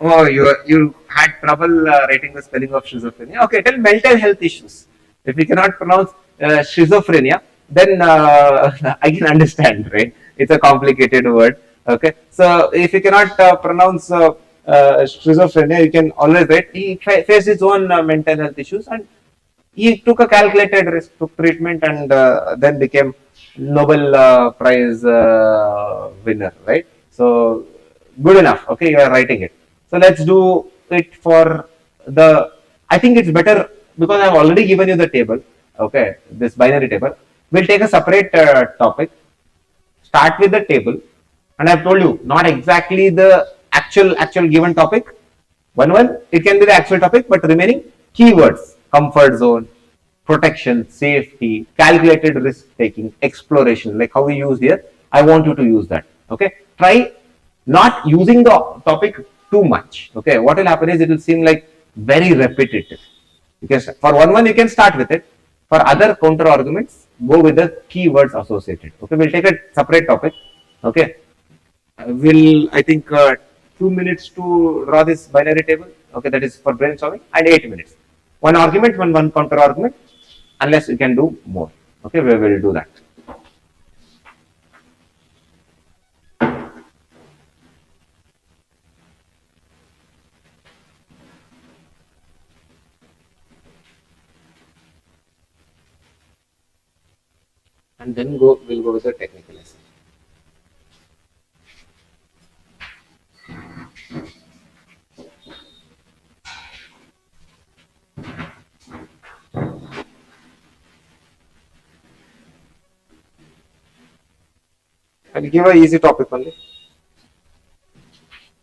Oh, you had trouble writing the spelling of schizophrenia. Okay, tell mental health issues. If we cannot pronounce schizophrenia, then I can understand, right? It's a complicated word. Okay, so if you cannot pronounce schizophrenia, you can always write. He faced his own mental health issues, and he took a calculated risk, took treatment, and then became Nobel Prize winner, right? So good enough. Okay, you are writing it. So let's do it for the. I think it's better because I've already given you the table. Okay, this binary table. We'll take a separate topic. Start with the table, and I've told you not exactly the actual given topic. One, it can be the actual topic, but remaining keywords: comfort zone, protection, safety, calculated risk taking, exploration, like how we use here. I want you to use that. Okay, try not using the topic too much. Okay, what will happen is it will seem like very repetitive. Because for one you can start with it. For other counter arguments, go with the keywords associated. Okay, we'll take a separate topic. Okay, will I think 2 minutes to draw this binary table. Okay, that is for brainstorming, and 8 minutes. One argument, one counter argument, unless you can do more. Okay, we will do that. And then we'll go with the technical essay. I'll give an easy topic only,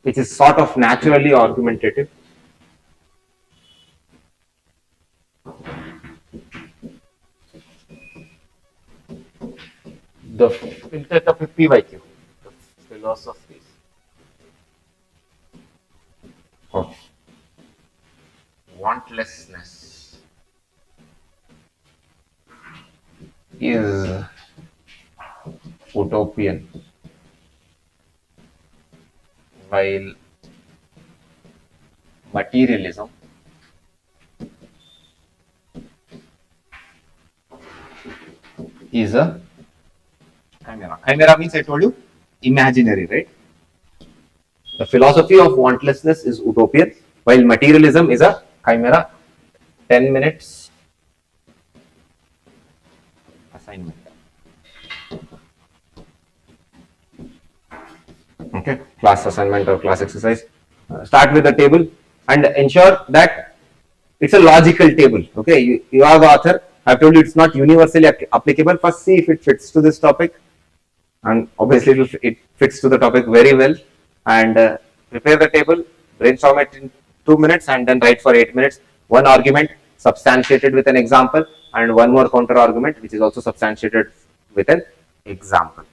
which is sort of naturally argumentative. We'll take the 50 by Q. The philosophies of wantlessness is utopian, while materialism is a chimera. Chimera means, I told you, imaginary, right? The philosophy of wantlessness is utopian, while materialism is a chimera. 10 minutes assignment. Okay, class assignment or class exercise. Start with the table and ensure that it's a logical table. Okay, you are the author. I've told you it's not universally applicable. First, see if it fits to this topic, and obviously it fits to the topic very well. And prepare the table, brainstorm it in 2 minutes, and then write for 8 minutes. One argument substantiated with an example, and one more counter argument which is also substantiated with an example.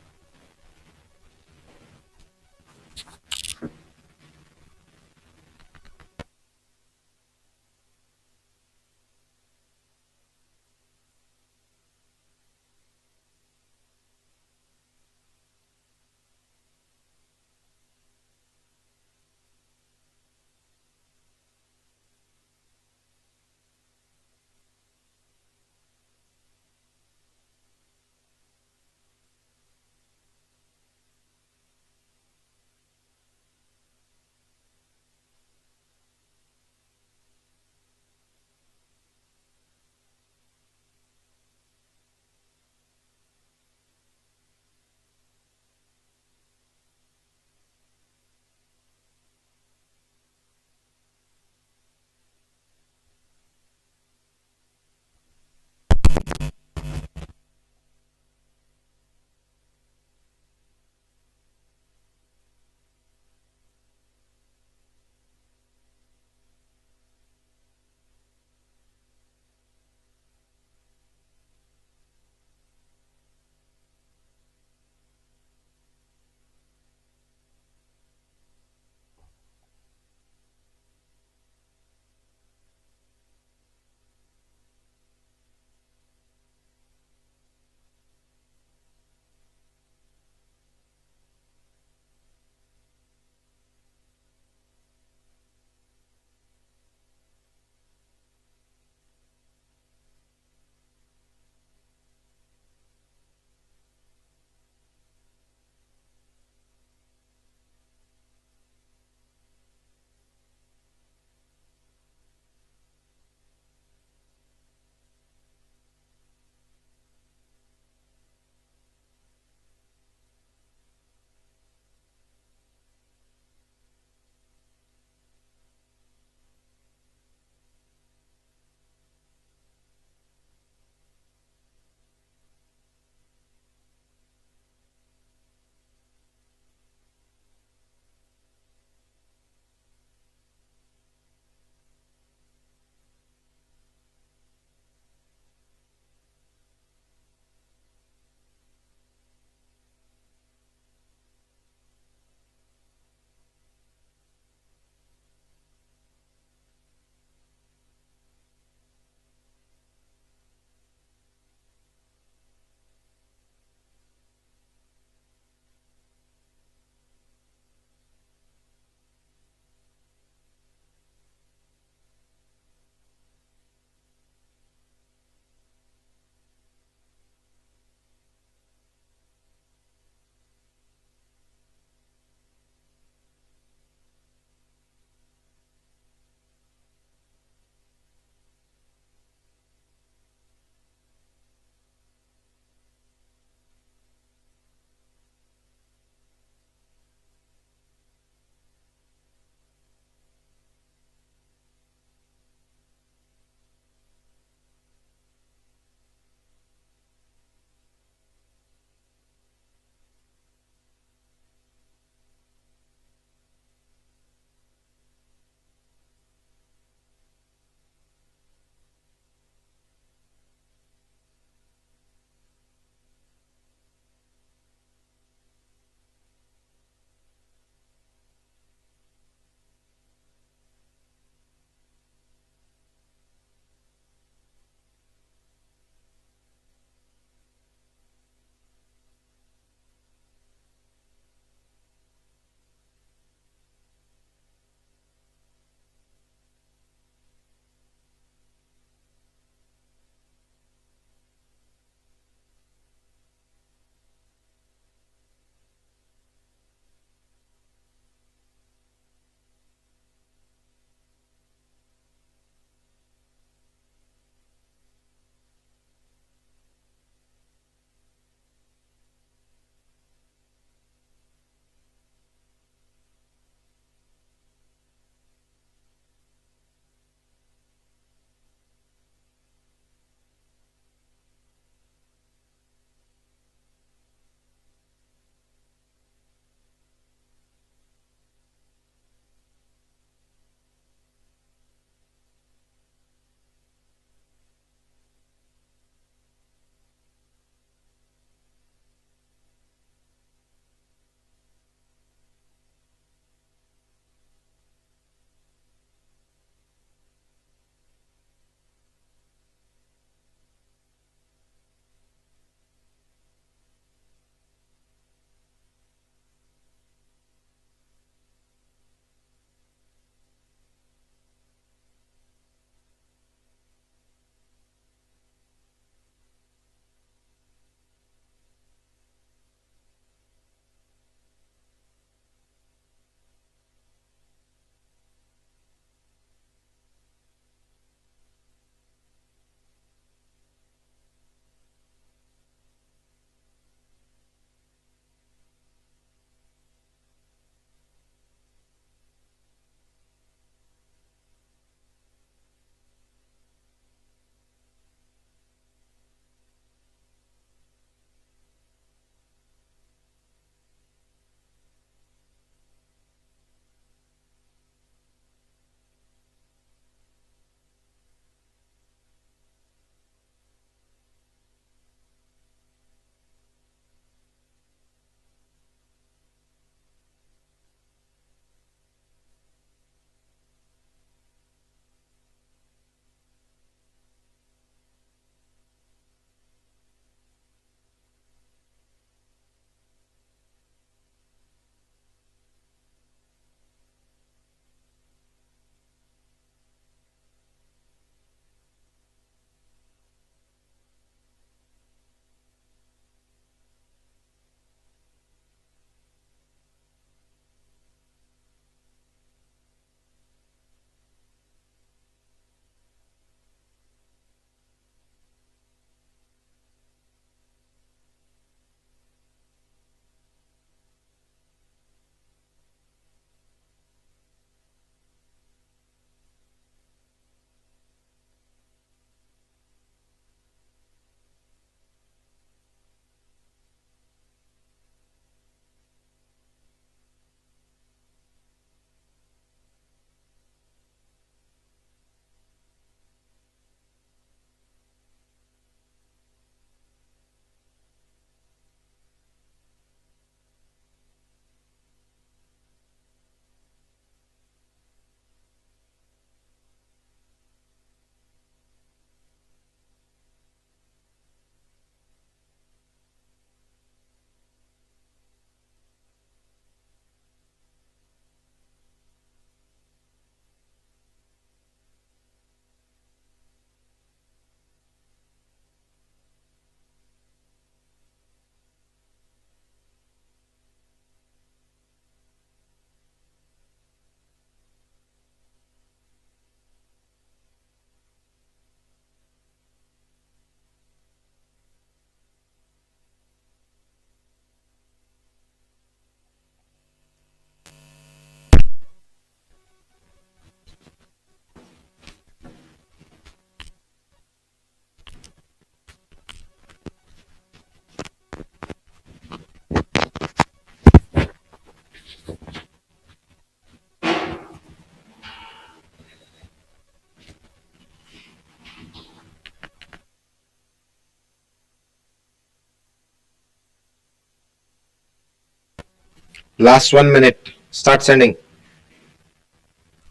Last 1 minute. Start sending.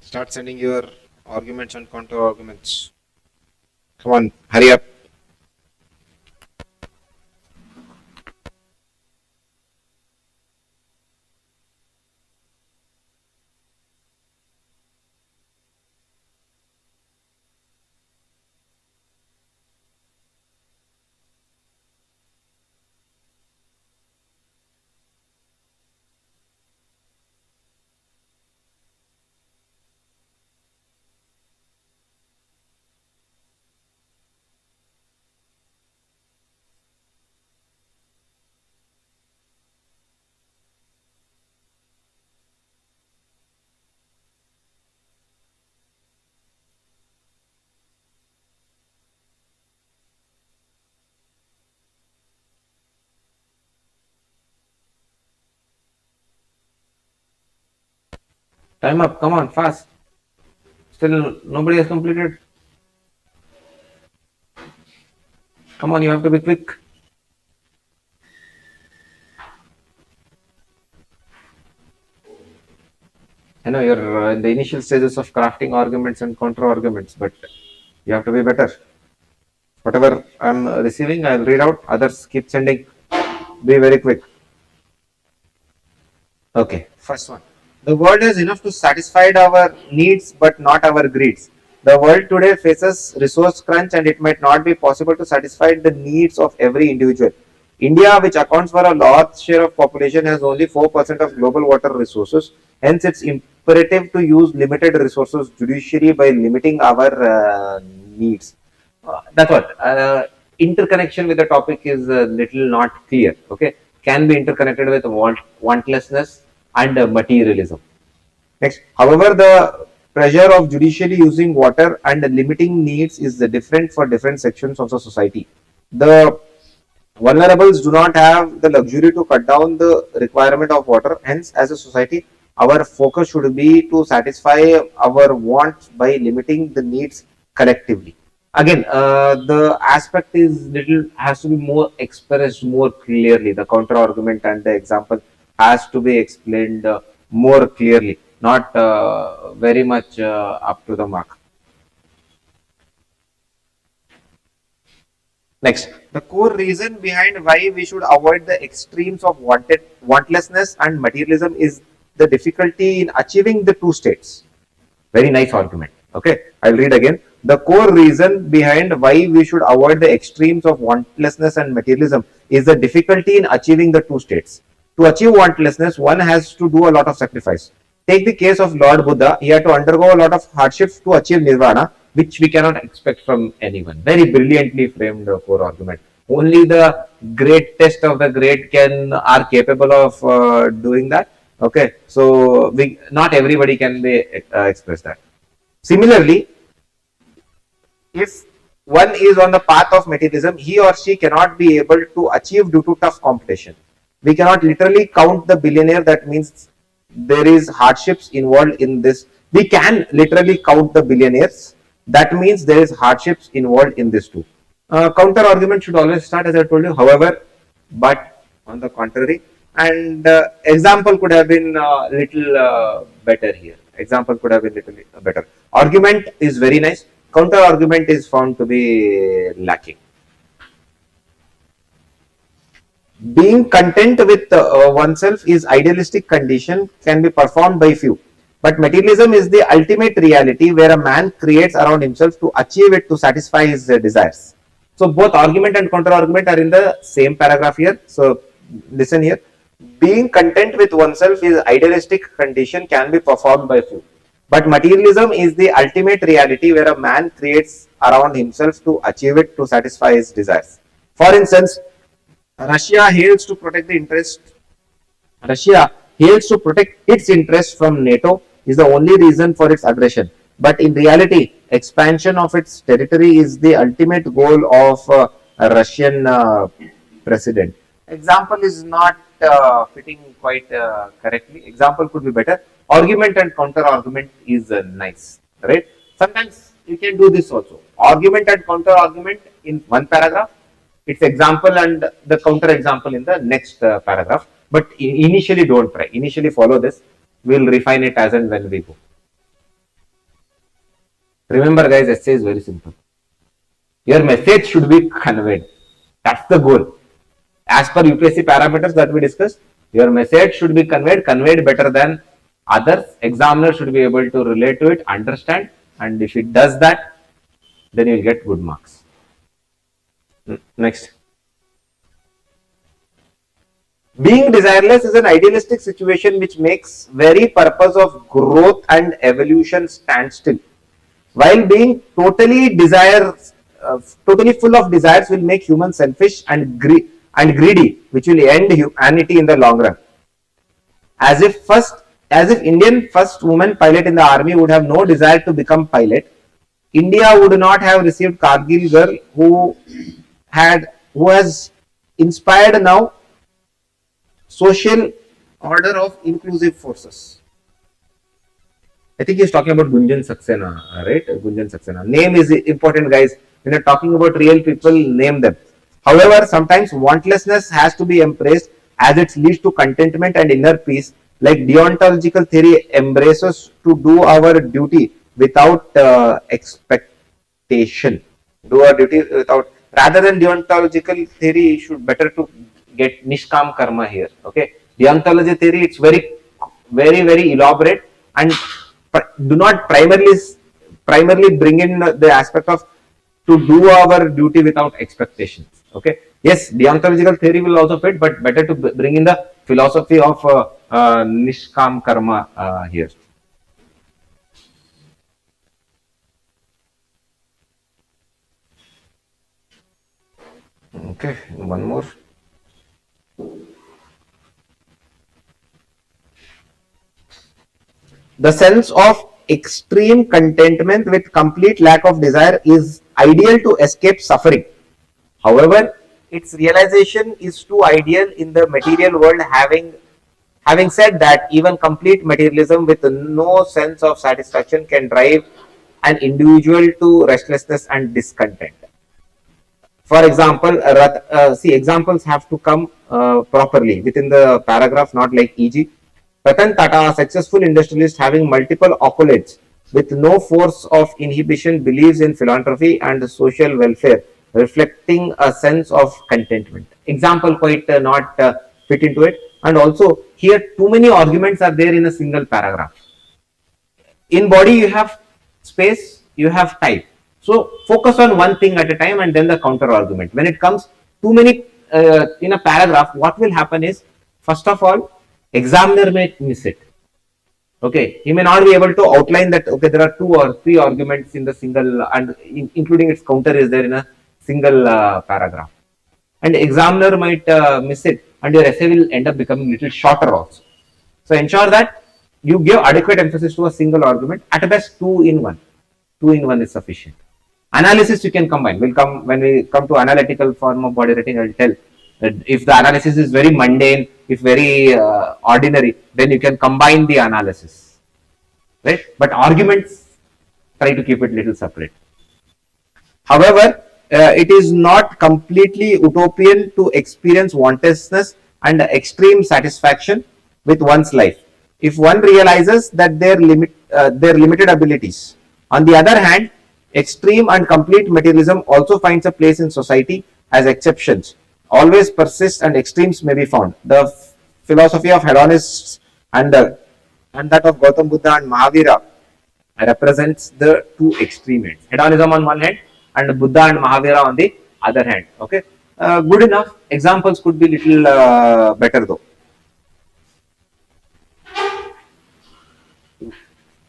Start sending your arguments and counter arguments. Come on, hurry up. Time up. Come on, fast. Still, nobody has completed. Come on, you have to be quick. I know you're in the initial stages of crafting arguments and counter arguments, but you have to be better. Whatever I'm receiving, I'll read out. Others keep sending. Be very quick. Okay, first one. The world has enough to satisfy our needs but not our greeds. The world today faces resource crunch and it might not be possible to satisfy the needs of every individual. India, which accounts for a large share of population, has only 4% of global water resources. Hence, it's imperative to use limited resources judiciously by limiting our needs. That's what. Interconnection with the topic is a little not clear. Okay, can be interconnected with wantlessness and materialism. Next, however, the pressure of judicially using water and limiting needs is different for different sections of the society. The vulnerables do not have the luxury to cut down the requirement of water. Hence, as a society, our focus should be to satisfy our wants by limiting the needs collectively. Again, the aspect is little has to be more expressed more clearly. The counter argument and the example has to be explained more clearly, not very much up to the mark. Next, the core reason behind why we should avoid the extremes of wantlessness and materialism is the difficulty in achieving the two states. Very nice argument. Okay, I'll read again. The core reason behind why we should avoid the extremes of wantlessness and materialism is the difficulty in achieving the two states. To achieve wantlessness, one has to do a lot of sacrifice. Take the case of Lord Buddha. He had to undergo a lot of hardships to achieve nirvana, which we cannot expect from anyone. Very brilliantly framed core argument. Only the greatest of the great are capable of doing that. Okay, so not everybody can be express that. Similarly, if one is on the path of materialism, he or she cannot be able to achieve due to tough competition. We cannot literally count the billionaire. That means there is hardships involved in this. We can literally count the billionaires. That means there is hardships involved in this too. Counter argument should always start, as I told you. However, but on the contrary, and example could have been little better here. Example could have been little better. Argument is very nice. Counter argument is found to be lacking. Being content with oneself is idealistic condition can be performed by few. But materialism is the ultimate reality where a man creates around himself to achieve it to satisfy his desires. So both argument and counter argument are in the same paragraph here. So listen here. Being content with oneself is idealistic condition can be performed by few. But materialism is the ultimate reality where a man creates around himself to achieve it to satisfy his desires. For instance, Russia hails to protect its interest from NATO is the only reason for its aggression. But in reality, expansion of its territory is the ultimate goal of a Russian president. Example is not fitting quite correctly. Example could be better. Argument and counter argument is nice, right? Sometimes you can do this also. Argument and counter argument in one paragraph. Its example and the counter example in the next paragraph. but initially don't try. Initially follow this. We'll refine it as and when we go. Remember guys, essay is very simple. Your message should be conveyed. That's the goal. As per UPSC parameters that we discussed, your message should be conveyed better than others. Examiner should be able to relate to it, understand, and if it does that, then you'll get good marks. Next. Being desireless is an idealistic situation which makes very purpose of growth and evolution stand still. While being totally full of desires will make humans selfish and greedy, which will end humanity in the long run. As if Indian first woman pilot in the army would have no desire to become pilot, India would not have received Kargil girl who has inspired now social order of inclusive forces. I think he's talking about Gunjan Saxena, right? Gunjan Saxena. Name is important, guys. When you're talking about real people, name them. However, sometimes wantlessness has to be embraced as it leads to contentment and inner peace. Like deontological theory embraces to do our duty without expectation. Do our duty without, rather than deontological theory, should better to get nishkam karma here. Okay, deontology theory, it's very elaborate and do not primarily bring in the aspect of to do our duty without expectations. Okay, yes, deontological theory will also fit, but better to bring in the philosophy of nishkam karma here. Okay, one more. The sense of extreme contentment with complete lack of desire is ideal to escape suffering. However, its realization is too ideal in the material world. Having said that, even complete materialism with no sense of satisfaction can drive an individual to restlessness and discontent. For example, examples have to come properly within the paragraph, not like e.g. Ratan Tata, a successful industrialist having multiple accolades with no force of inhibition, believes in philanthropy and social welfare, reflecting a sense of contentment. Example quite not fit into it. And also here too many arguments are there in a single paragraph. In body you have space, you have type. So focus on one thing at a time and then the counter argument. When it comes too many in a paragraph, what will happen is, first of all, examiner may miss it. Okay, he may not be able to outline that. Okay, there are 2 or 3 arguments in the single, and including its counter is there in a single paragraph. And examiner might miss it, and your essay will end up becoming a little shorter also. So ensure that you give adequate emphasis to a single argument. At best, 2 in 1. 2 in 1 is sufficient. Analysis you can combine. We'll come when we come to analytical form of body writing. I'll tell that if the analysis is very mundane, if very ordinary, then you can combine the analysis, right? But arguments, try to keep it little separate. However, it is not completely utopian to experience wantlessness and extreme satisfaction with one's life if one realizes that their limited abilities. On the other hand, extreme and complete materialism also finds a place in society, as exceptions always persist and extremes may be found. The philosophy of hedonists and that of Gautam Buddha and Mahavira represents the 2 extreme ends. Hedonism on one hand and Buddha and Mahavira on the other hand. Okay, good enough. Examples could be little better though.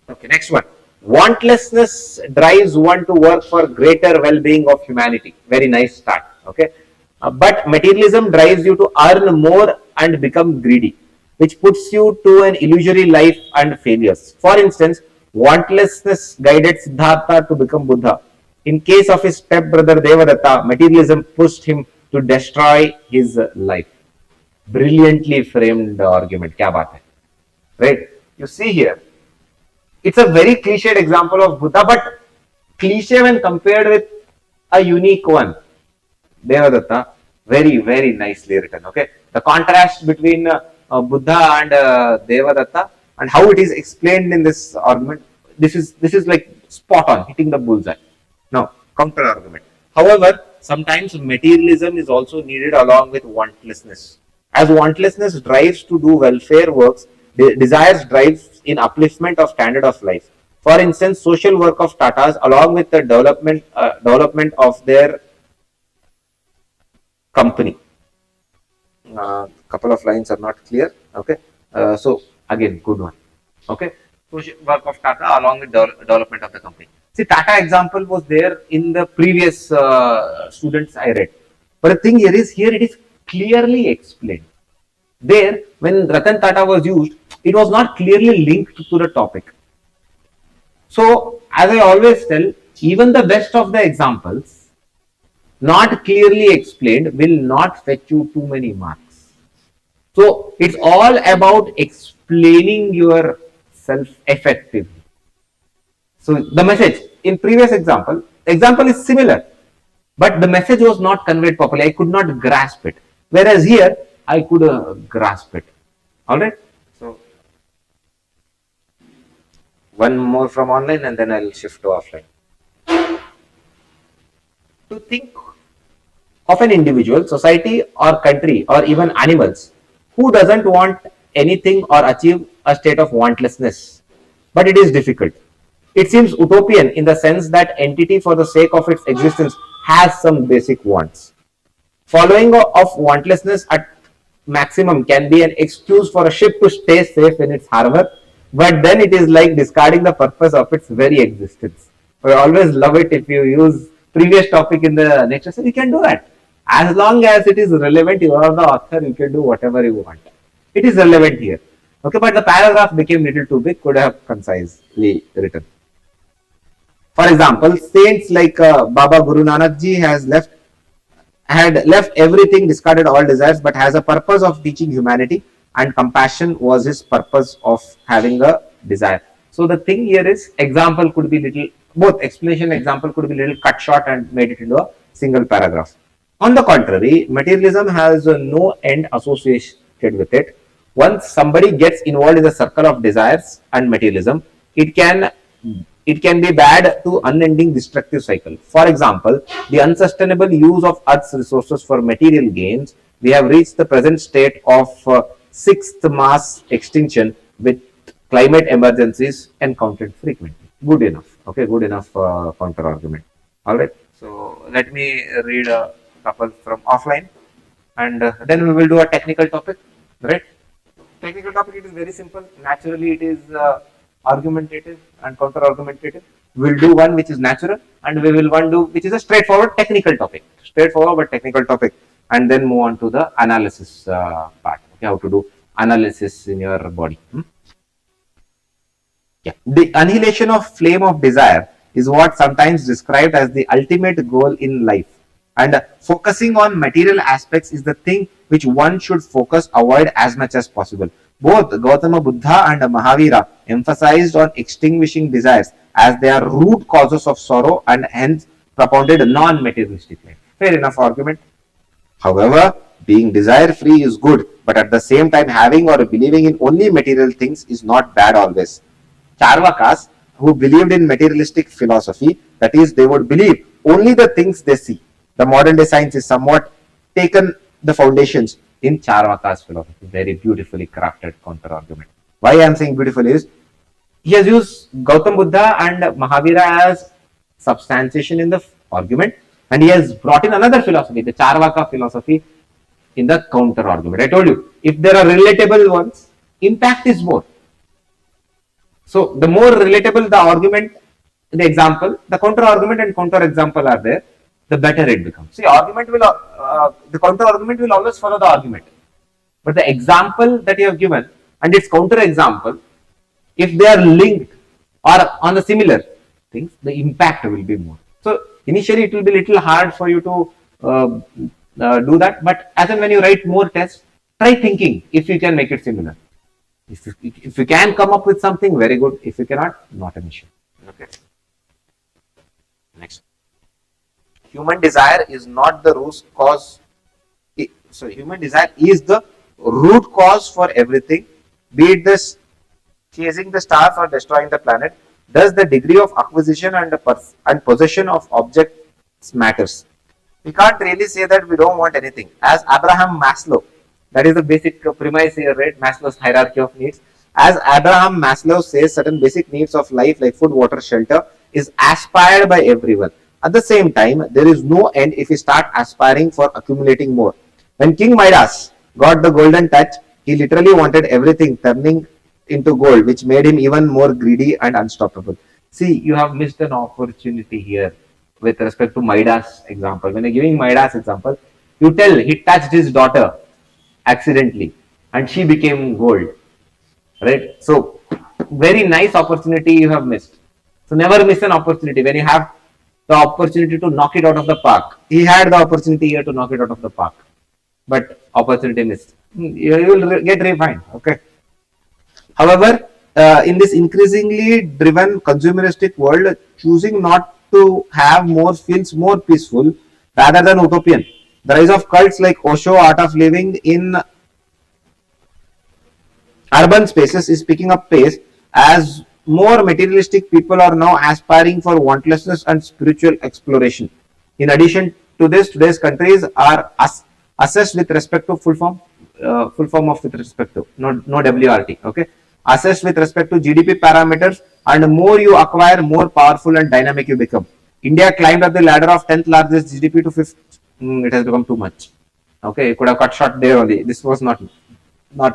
Okay, next one. Wantlessness drives one to work for greater well-being of humanity. Very nice start. Okay, but materialism drives you to earn more and become greedy, which puts you to an illusory life and failures. For instance, wantlessness guided Siddhartha to become Buddha. In case of his stepbrother Devadatta, materialism pushed him to destroy his life. Brilliantly framed argument. Kya baat hai? Right? You see here, it's a very cliched example of Buddha, but cliche when compared with a unique one. Devadatta, very nicely written. Okay, the contrast between Buddha and Devadatta, and how it is explained in this argument. This is like spot on, hitting the bullseye. Now, counter argument. However, sometimes materialism is also needed along with wantlessness. As wantlessness drives to do welfare works, desires drives in upliftment of standard of life. For instance, social work of Tatas along with the development of their company. Couple of lines are not clear. Okay, so again, good one. Okay, social work of Tata along with development of the company. See, Tata example was there in the previous students I read, but the thing here it is clearly explained. There, when Ratan Tata was used, it was not clearly linked to the topic. So, as I always tell, even the best of the examples, not clearly explained, will not fetch you too many marks. So, it's all about explaining yourself effectively. So, the message in previous example is similar, but the message was not conveyed properly. I could not grasp it. Whereas here, I could grasp it. Alright. So, one more from online and then I'll shift to offline. To think of an individual, society or country or even animals who doesn't want anything or achieve a state of wantlessness, but it is difficult. It seems utopian in the sense that entity for the sake of its existence has some basic wants. Following of wantlessness at maximum can be an excuse for a ship to stay safe in its harbor, but then it is like discarding the purpose of its very existence. I always love it if you use previous topic in the next lesson, you can do that. As long as it is relevant, you are the author, you can do whatever you want. It is relevant here. Okay, but the paragraph became little too big, could have concisely written. For example, saints like Baba Guru Nanak Ji had left everything, discarded all desires, but has a purpose of teaching humanity, and compassion was his purpose of having a desire. So the thing here is, example could be little, both explanation example could be little cut short and made it into a single paragraph. On the contrary, materialism has no end associated with it. Once somebody gets involved in the circle of desires and materialism, it can be bad to unending destructive cycle. For example, the unsustainable use of Earth's resources for material gains. We have reached the present state of sixth mass extinction with climate emergencies encountered frequently. Good enough. Okay, good enough counter argument. All right. So let me read a couple from offline, and then we will do a technical topic. Right. Technical topic, it is very simple. Naturally, it is argumentative and counter argumentative. We will do one which is natural, and we will one do which is a straightforward technical topic. Straightforward but technical topic, and then move on to the analysis part. Okay, how to do analysis in your body. Yeah. The annihilation of flame of desire is what sometimes described as the ultimate goal in life. And focusing on material aspects is the thing which one should avoid as much as possible. Both Gautama Buddha and Mahavira emphasized on extinguishing desires as they are root causes of sorrow and hence propounded a non-materialistic life. Fair enough argument. However, being desire-free is good, but at the same time having or believing in only material things is not bad always. Charvakas, who believed in materialistic philosophy, that is, they would believe only the things they see. The modern day science is somewhat taken the foundations in Charvaka's philosophy. Very beautifully crafted counter argument. Why I am saying beautiful is, he has used Gautam Buddha and Mahavira as substantiation in the argument, and he has brought in another philosophy, the Charvaka philosophy, in the counter argument. I told you, if there are relatable ones, impact is more. So the more relatable the argument, the example, the counter argument and counter example are there, the better it becomes. See, the counter argument will always follow the argument, but the example that you have given and its counter example, if they are linked or on the similar things, the impact will be more. So initially it will be little hard for you to do that, but as and when you write more tests, try thinking if you can make it similar. If you can come up with something, very good. If you cannot, not an issue. Okay. Next. Human desire is not the root cause. Human desire is the root cause for everything, be it this chasing the stars or destroying the planet. Thus, the degree of acquisition and possession of objects matters. We can't really say that we don't want anything. As Abraham Maslow, that is the basic premise here, right? Maslow's hierarchy of needs. As Abraham Maslow says, certain basic needs of life like food, water, shelter is aspired by everyone. At the same time, there is no end if we start aspiring for accumulating more. When King Midas got the golden touch, he literally wanted everything turning into gold, which made him even more greedy and unstoppable. See, you have missed an opportunity here with respect to Midas example. When you're giving Midas example, you tell he touched his daughter accidentally and she became gold, right? So, very nice opportunity you have missed. So, never miss an opportunity. When you have the opportunity to knock it out of the park, he had the opportunity here to knock it out of the park, but opportunity missed. You will get refined. Okay. However, in this increasingly driven consumeristic world, choosing not to have more feels more peaceful rather than utopian. The rise of cults like Osho, Art of Living in urban spaces is picking up pace as more materialistic people are now aspiring for wantlessness and spiritual exploration. In addition to this, today's countries are assessed with respect to full form of with respect to no WRT. Okay, assessed with respect to GDP parameters, and the more you acquire, more powerful and dynamic you become. India climbed up the ladder of 10th largest GDP to 5th. It has become too much. Okay, it could have cut short there only. This was not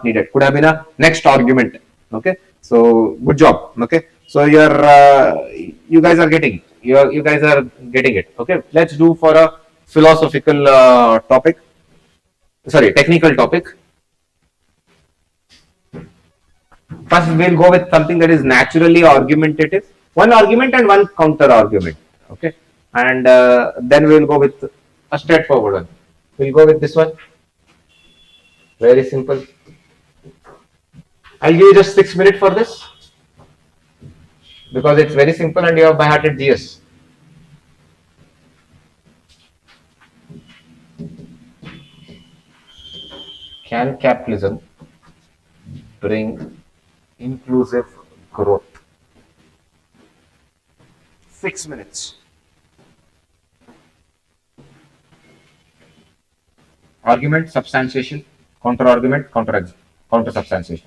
needed. Could have been a next argument. Okay, so good job. Okay, so you guys are getting it. You guys are getting it. Okay, let's do for a philosophical topic. Sorry, technical topic. First, we'll go with something that is naturally argumentative. One argument and one counter argument. Okay, and then we'll go with a straightforward one. We'll go with this one. Very simple. I'll give you just 6 minutes for this because it's very simple and you have by hearted GS. Can capitalism bring inclusive growth? 6 minutes. Argument, substantiation, counter argument, counter substantiation.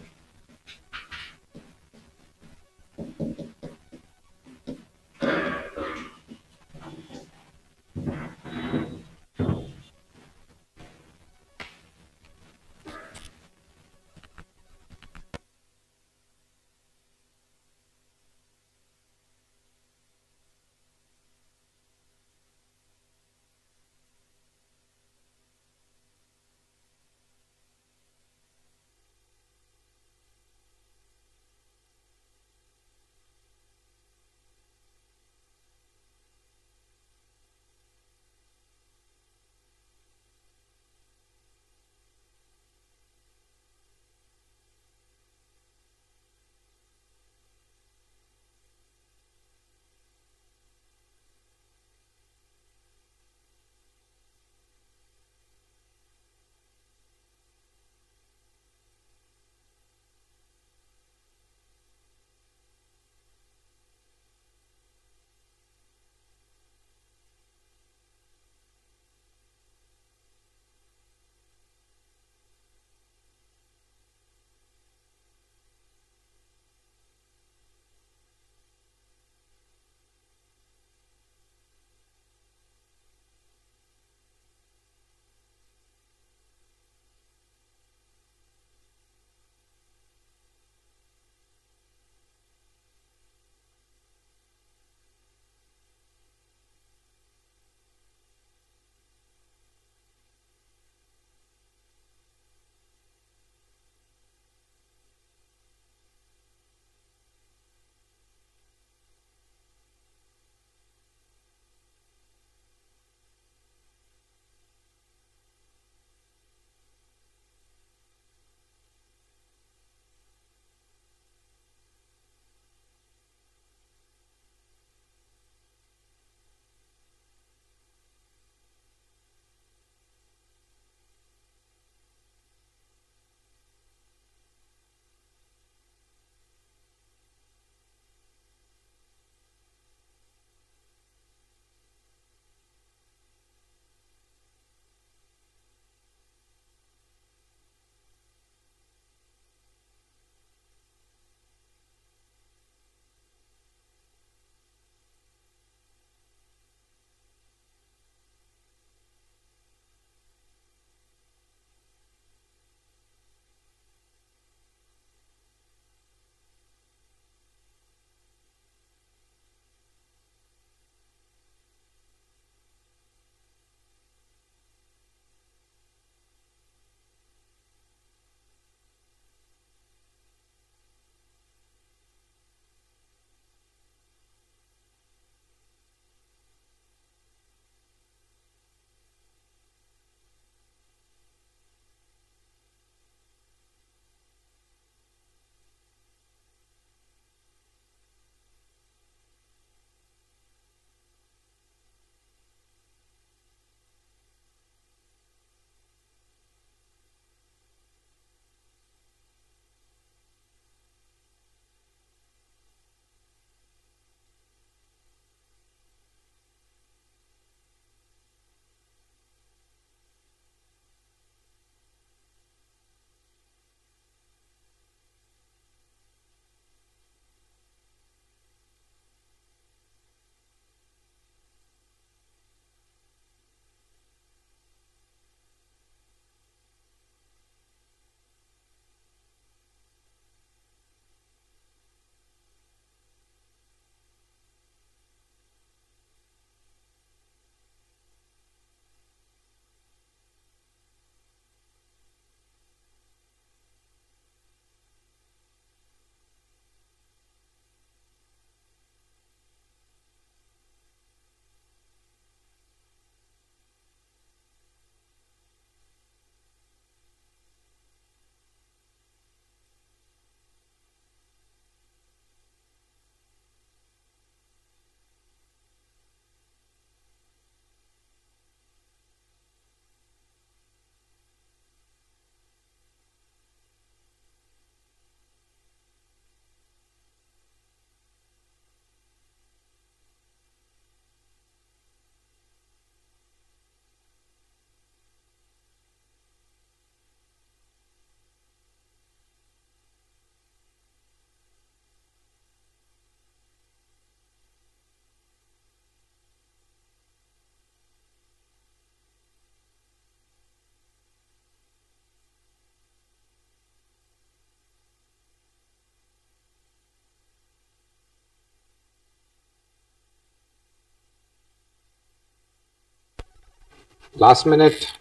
Last minute,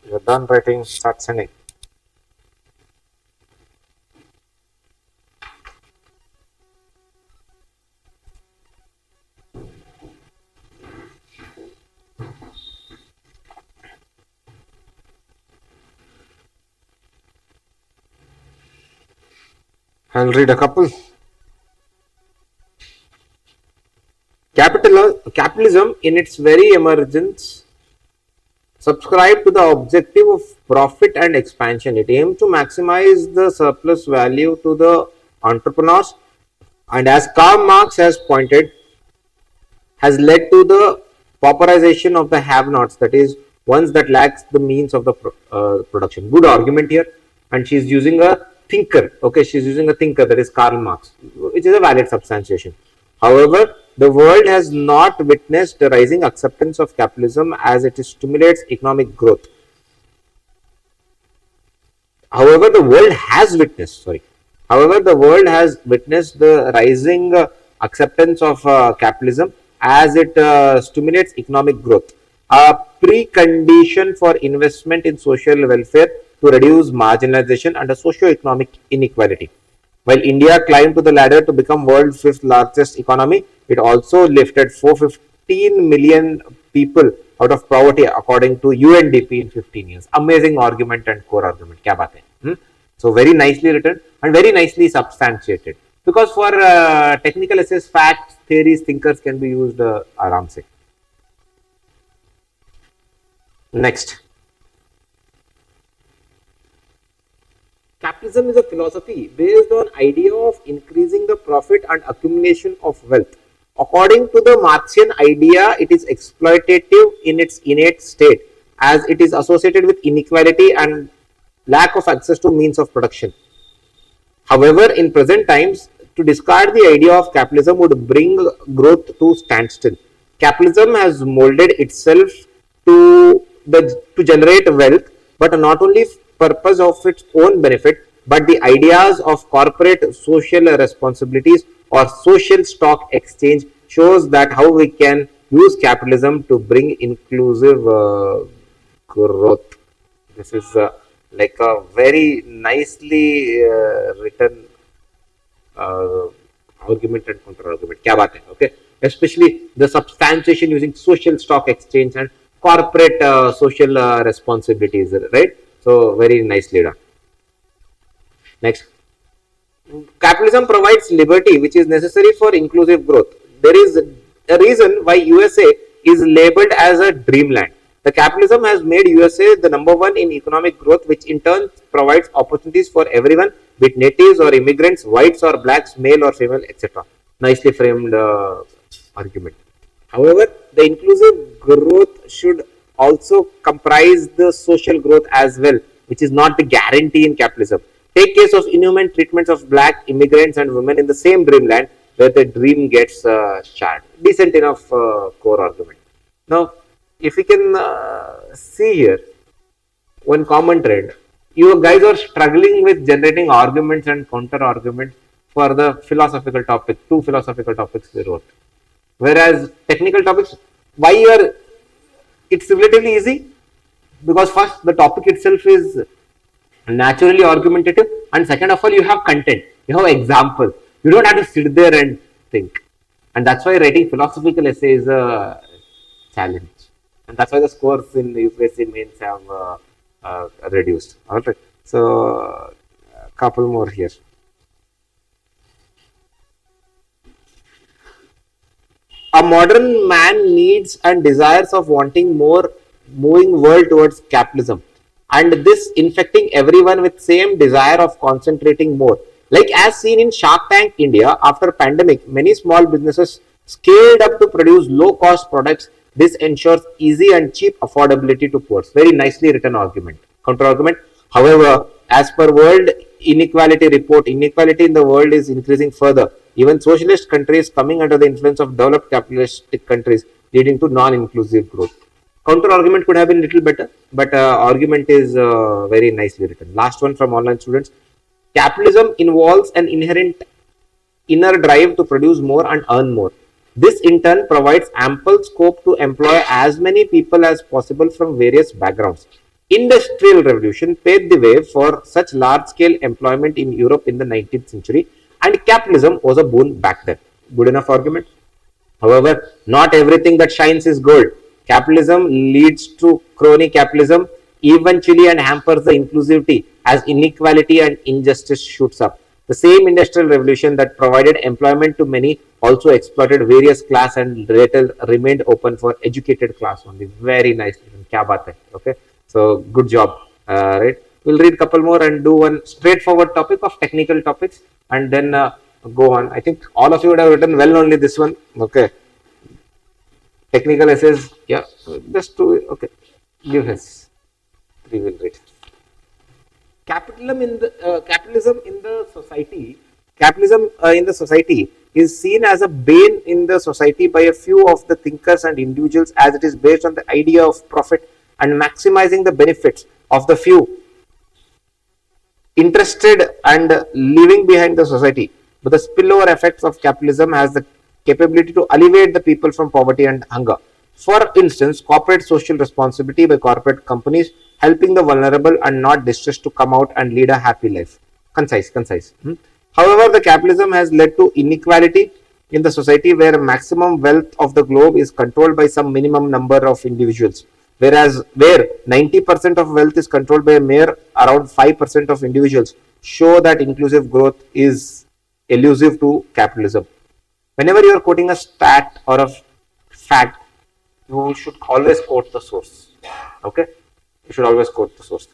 you're done writing, start sending. I'll read a couple. Capitalism, in its very emergence, subscribed to the objective of profit and expansion. It aimed to maximize the surplus value to the entrepreneurs, and as Karl Marx has pointed, has led to the pauperization of the have-nots, that is, ones that lacks the means of the production. Good argument here, and she's using a thinker. Okay, she's using a thinker, that is Karl Marx, which is a valid substantiation. However, the world has not witnessed the rising acceptance of capitalism as it stimulates economic growth. However, the world has witnessed, the rising acceptance of capitalism as it stimulates economic growth. A precondition for investment in social welfare to reduce marginalization and a socio-economic inequality. While India climbed to the ladder to become world's fifth largest economy, it also lifted 415 million people out of poverty according to UNDP in 15 years. Amazing argument and core argument. Kya baat hai? So very nicely written and very nicely substantiated. Because for technical essays, facts, theories, thinkers can be used aram se. Next. Capitalism is a philosophy based on idea of increasing the profit and accumulation of wealth. According to the Marxian idea, it is exploitative in its innate state as it is associated with inequality and lack of access to means of production. However, in present times, to discard the idea of capitalism would bring growth to standstill. Capitalism has molded itself to generate wealth, but not only purpose of its own benefit, but the ideas of corporate social responsibilities or social stock exchange shows that how we can use capitalism to bring inclusive growth. This is like a very nicely written argument and counter argument. Kya baat hai? Okay, especially the substantiation using social stock exchange and corporate social responsibilities, right? So very nicely done. Next, capitalism provides liberty which is necessary for inclusive growth. There is a reason why USA is labeled as a dreamland. The capitalism has made USA the number one in economic growth, which in turn provides opportunities for everyone, be it natives or immigrants, whites or blacks, male or female, etc. Nicely framed argument. However, the inclusive growth should also comprise the social growth as well, which is not the guarantee in capitalism. Take case of inhuman treatments of black immigrants and women in the same dreamland where the dream gets shattered. Decent enough core argument. Now, if we can see here, one common trend, you guys are struggling with generating arguments and counter arguments for the philosophical topic, two philosophical topics we wrote. Whereas technical topics, why it's relatively easy? Because first, the topic itself is naturally argumentative, and second of all, you have content, you have example. You don't have to sit there and think. And that's why writing philosophical essay is a challenge. And that's why the scores in the UPSC mains have reduced. All right. So, a couple more here. A modern man needs and desires of wanting more, moving world towards capitalism, and this infecting everyone with same desire of concentrating more. Like as seen in Shark Tank India, after pandemic, many small businesses scaled up to produce low cost products. This ensures easy and cheap affordability to poor. Very nicely written argument. Counter argument. However, as per World Inequality Report, inequality in the world is increasing further. Even socialist countries coming under the influence of developed capitalistic countries, leading to non-inclusive growth. Counter argument could have been a little better, but argument is very nicely written. Last one from online students. Capitalism involves an inherent inner drive to produce more and earn more. This in turn provides ample scope to employ as many people as possible from various backgrounds. Industrial revolution paved the way for such large-scale employment in Europe in the 19th century, and capitalism was a boon back then. Good enough argument? However, not everything that shines is gold. Capitalism leads to crony capitalism eventually and hampers the inclusivity as inequality and injustice shoots up. The same industrial revolution that provided employment to many also exploited various class and later remained open for educated class only. Very nicely done. Kya baat hai? Okay. So good job. Right. We'll read a couple more and do one straightforward topic of technical topics and then go on. I think all of you would have written well only this one. Okay. Technical essays. Yeah. Just to okay. Give his. We will read. Capitalism in the society. Capitalism in the society is seen as a bane in the society by a few of the thinkers and individuals, as it is based on the idea of profit and maximizing the benefits of the few interested and leaving behind the society. But the spillover effects of capitalism has the capability to alleviate the people from poverty and hunger. For instance, corporate social responsibility by corporate companies helping the vulnerable and not distressed to come out and lead a happy life. Concise, concise. However, the capitalism has led to inequality in the society where maximum wealth of the globe is controlled by some minimum number of individuals, whereas where 90% of wealth is controlled by a mere around 5% of individuals, show that inclusive growth is elusive to capitalism. Whenever you are quoting a stat or a fact, you should always quote the source. Okay, you should always quote the source.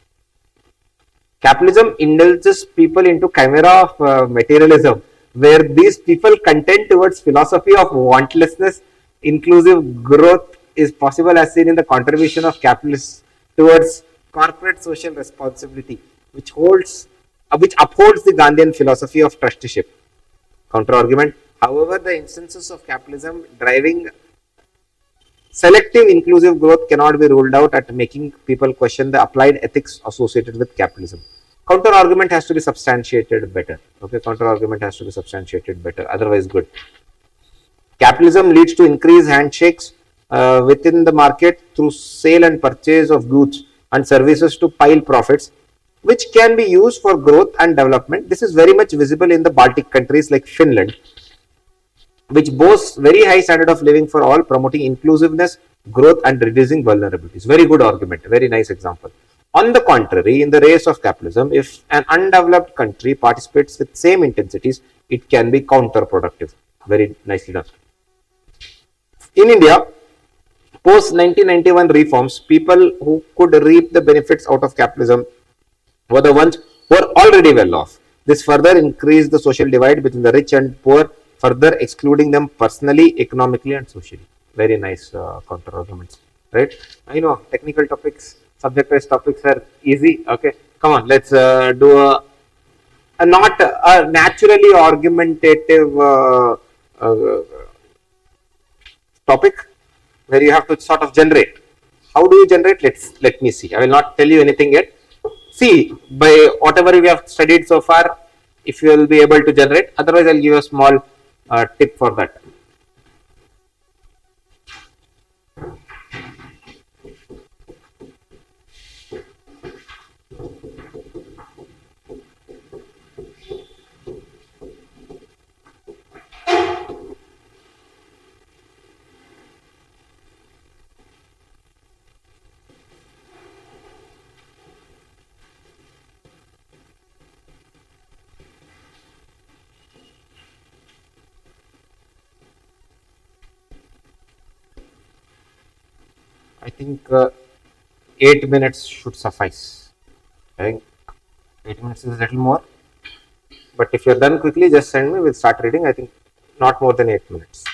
Capitalism indulges people into chimera of materialism, where these people contend towards philosophy of wantlessness. Inclusive growth is possible as seen in the contribution of capitalists towards corporate social responsibility, which upholds the Gandhian philosophy of trusteeship. Counter argument. However, the instances of capitalism driving selective inclusive growth cannot be ruled out at making people question the applied ethics associated with capitalism. Counter argument has to be substantiated better. Okay, counter argument has to be substantiated better. Otherwise, good. Capitalism leads to increased handshakes within the market through sale and purchase of goods and services to pile profits, which can be used for growth and development. This is very much visible in the Baltic countries like Finland, which boasts very high standard of living for all, promoting inclusiveness, growth, and reducing vulnerabilities. Very good argument, very nice example. On the contrary, in the race of capitalism, if an undeveloped country participates with same intensities, it can be counterproductive. Very nicely done. In India, post 1991 reforms, people who could reap the benefits out of capitalism were the ones who were already well off. This further increased the social divide between the rich and poor, further excluding them personally, economically, and socially. Very nice counter arguments, right? I know technical topics, subject-based topics are easy. Okay, come on, let's do a not a naturally argumentative topic where you have to sort of generate. How do you generate? Let me see. I will not tell you anything yet. See, by whatever we have studied so far, if you will be able to generate. Otherwise, I'll give you a small tip for that. I think 8 minutes should suffice. I think 8 minutes is a little more. But if you're done quickly, just send me. We'll start reading. I think not more than 8 minutes.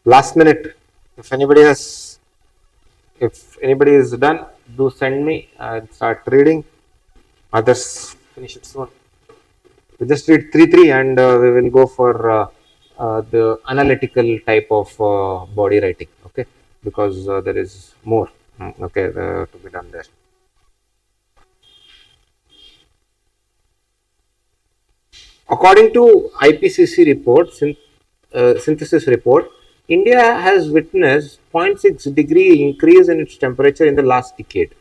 Last minute. If anybody is done, do send me. I'll start reading. Others finish it soon. We just read 3 and we will go for the analytical type of body writing. Okay, because there is more. Okay, to be done there. According to IPCC report, synthesis report, India has witnessed 0.6 degree increase in its temperature in the last decade.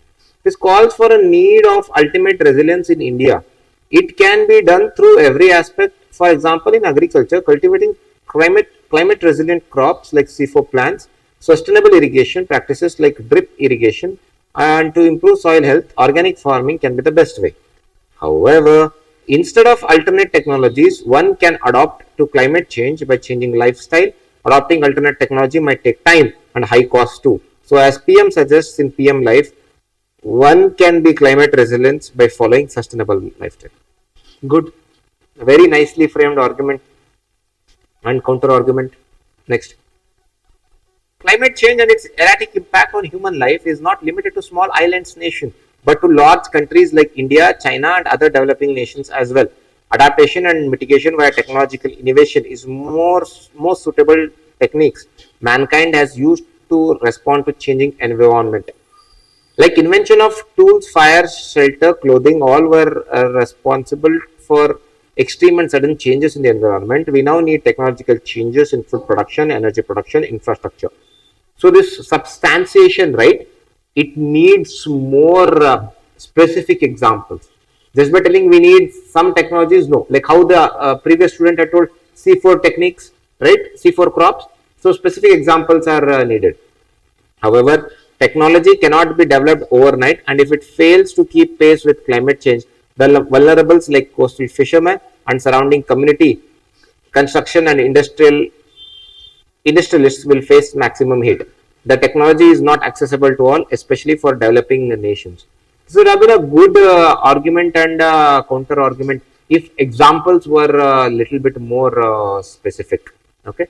This calls for a need of ultimate resilience in India. It can be done through every aspect. For example, in agriculture, cultivating climate resilient crops like C4 plants, sustainable irrigation practices like drip irrigation, and to improve soil health, organic farming can be the best way. However, instead of alternate technologies, one can adapt to climate change by changing lifestyle. Adopting alternate technology might take time and high cost too. So, as PM suggests in PM Life, one can be climate resilient by following sustainable lifestyle. Good. Very nicely framed argument and counter argument. Next. Climate change and its erratic impact on human life is not limited to small islands nation, but to large countries like India, China, and other developing nations as well. Adaptation and mitigation via technological innovation is most suitable techniques mankind has used to respond to changing environment. Like invention of tools, fire, shelter, clothing, all were responsible for extreme and sudden changes in the environment. We now need technological changes in food production, energy production, infrastructure. So this substantiation, right? It needs more specific examples. Just by telling we need some technologies, no. Like how the previous student had told C4 techniques, right? C4 crops. So specific examples are needed. However, technology cannot be developed overnight, and if it fails to keep pace with climate change, the vulnerables like coastal fishermen and surrounding community, construction and industrialists will face maximum heat. The technology is not accessible to all, especially for developing nations. So it would have been a good argument and counter argument if examples were a little bit more specific. Okay.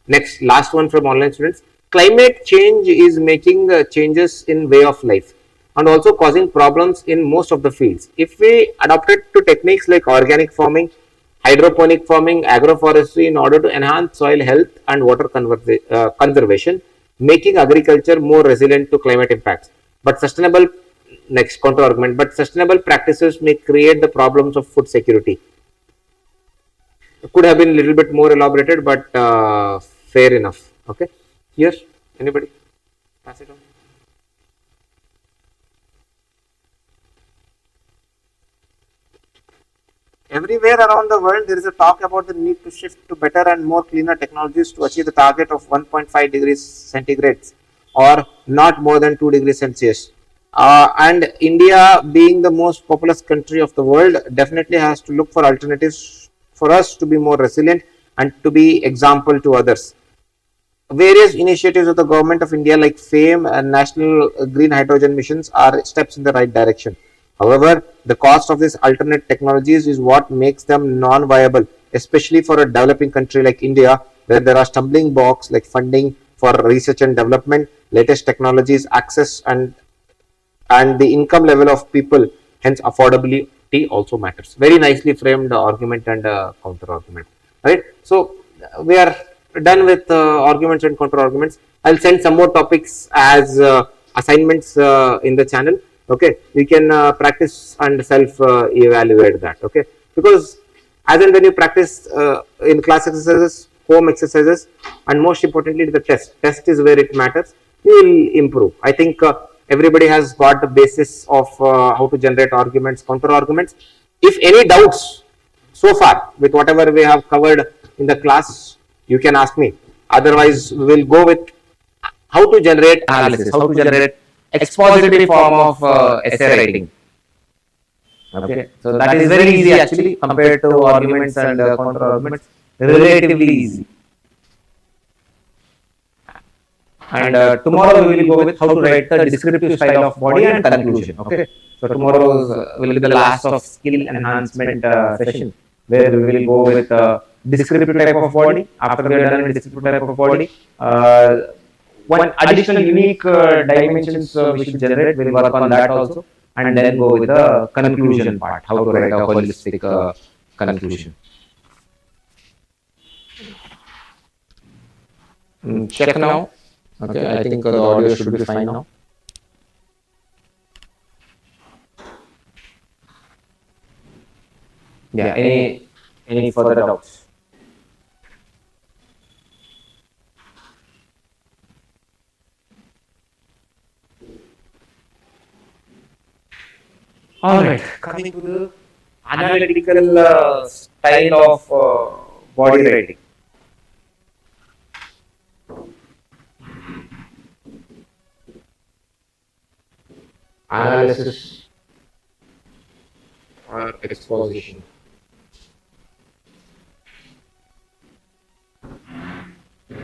Next, last one from online students. Climate change is making changes in way of life and also causing problems in most of the fields. If we adopted to techniques like organic farming, hydroponic farming, agroforestry in order to enhance soil health and water conservation, making agriculture more resilient to climate impacts. But sustainable counter argument, but sustainable practices may create the problems of food security. It could have been a little bit more elaborated, but fair enough. Okay. Here, anybody? Pass it on. Everywhere around the world, there is a talk about the need to shift to better and more cleaner technologies to achieve the target of 1.5 degrees centigrade or not more than 2 degrees Celsius. And India, being the most populous country of the world, definitely has to look for alternatives for us to be more resilient and to be example to others. Various initiatives of the government of India like FAME and National Green Hydrogen Missions are steps in the right direction. However, the cost of these alternate technologies is what makes them non-viable, especially for a developing country like India, where there are stumbling blocks like funding for research and development, latest technologies, access, and the income level of people. Hence, affordability also matters. Very nicely framed argument and counter argument. Right. So we are done with arguments and counter arguments. I'll send some more topics as assignments in the channel. Okay, we can practice and self evaluate that. Okay, because as and when you practice in class exercises, home exercises, and most importantly the test is where it matters, you will improve. I think everybody has got the basis of how to generate arguments, counter arguments. If any doubts so far with whatever we have covered in the class, you can ask me. Otherwise, we will go with how to generate analysis, how to generate expository form of essay writing. Okay, so that is very easy actually compared to arguments and counter arguments, relatively easy. And tomorrow we will go with how to write the descriptive style of body and conclusion. Okay, so tomorrow will be the last of skill enhancement session, where we will go with descriptive type of body. After we are done with descriptive type of body, one additional unique dimensions we should generate. We'll work on that also, and then go with the conclusion part. How to write a holistic conclusion. Check now. Okay, I think the audio should be fine now. Yeah. Any further doubts? All right. Coming to the analytical style of body writing. Analysis or exposition.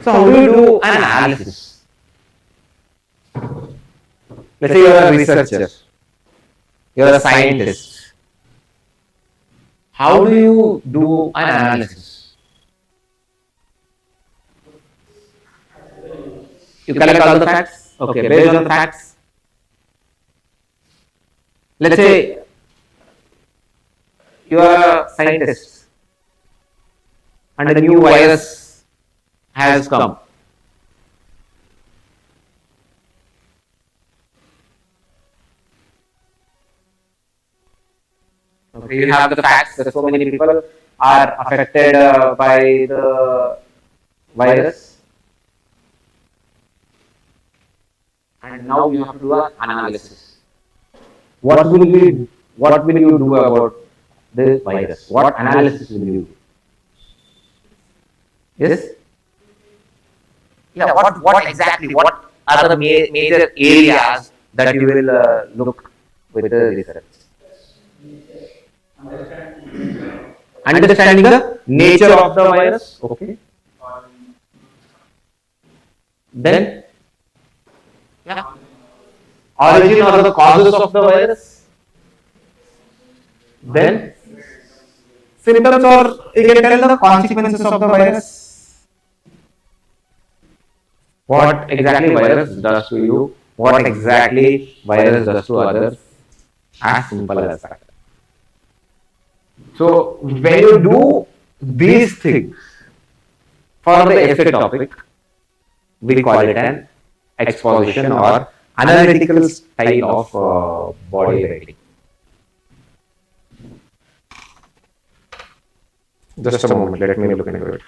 So how do you do an analysis? Let's say you are a researcher, you are a scientist. How do you do an analysis? You collect all the facts. Okay, based on the facts. Let's say you are a scientist and a new virus has come. Okay, you have the facts that so many people are affected by the virus, and now you have to do an analysis. What will you do about this virus? What analysis will you do? Yes? Yeah, what exactly, what are the major areas that you will look with the research? Understanding the nature of the virus, okay. Then, yeah, origin or the causes of the virus. Then, symptoms, or you can tell the consequences of the virus. What exactly virus does to you, what exactly virus does to others, as simple as that. So when you do these things for the essay topic, we call it an exposition or analytical style of body writing. Just a moment, let me look into it.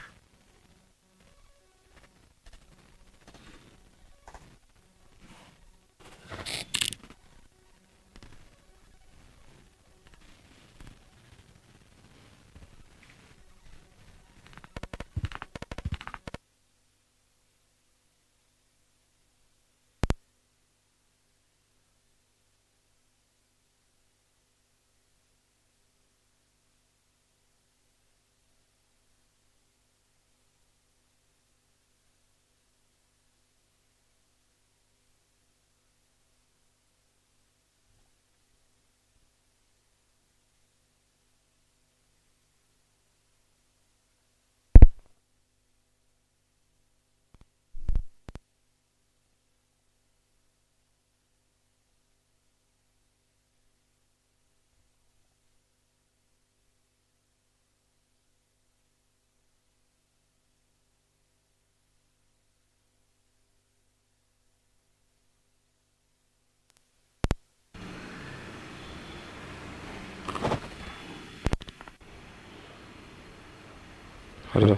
Hello.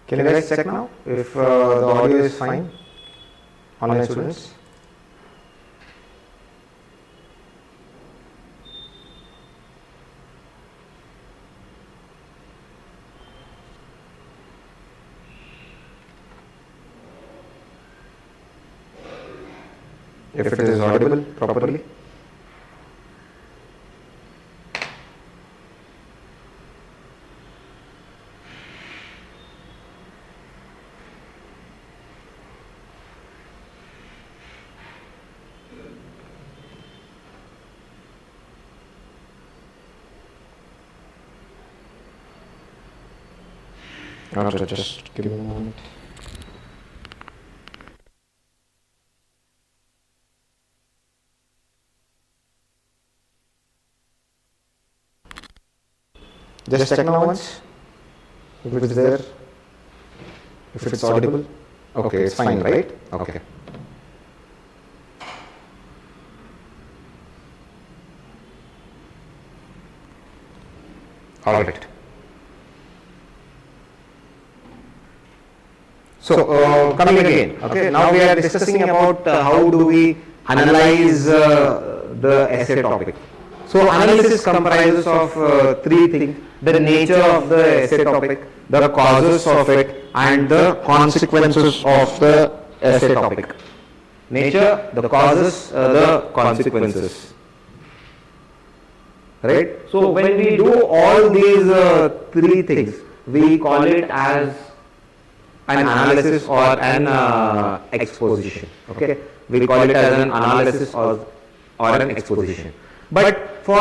Can you guys check now if the audio is fine, online students? If it is audible properly. Okay, just give me a moment. Just check now once if it's there, if it's audible. Okay, it's fine, right? Okay. All right. So, coming again, okay, now we are discussing about how do we analyze the essay topic. So, analysis comprises of three things: the nature of the essay topic, the causes of it, and the consequences of the essay topic. Nature, the causes, the consequences. Right? So, when we do all these three things, we call it as an analysis or an exposition. Okay, we call it as an analysis or an exposition. But for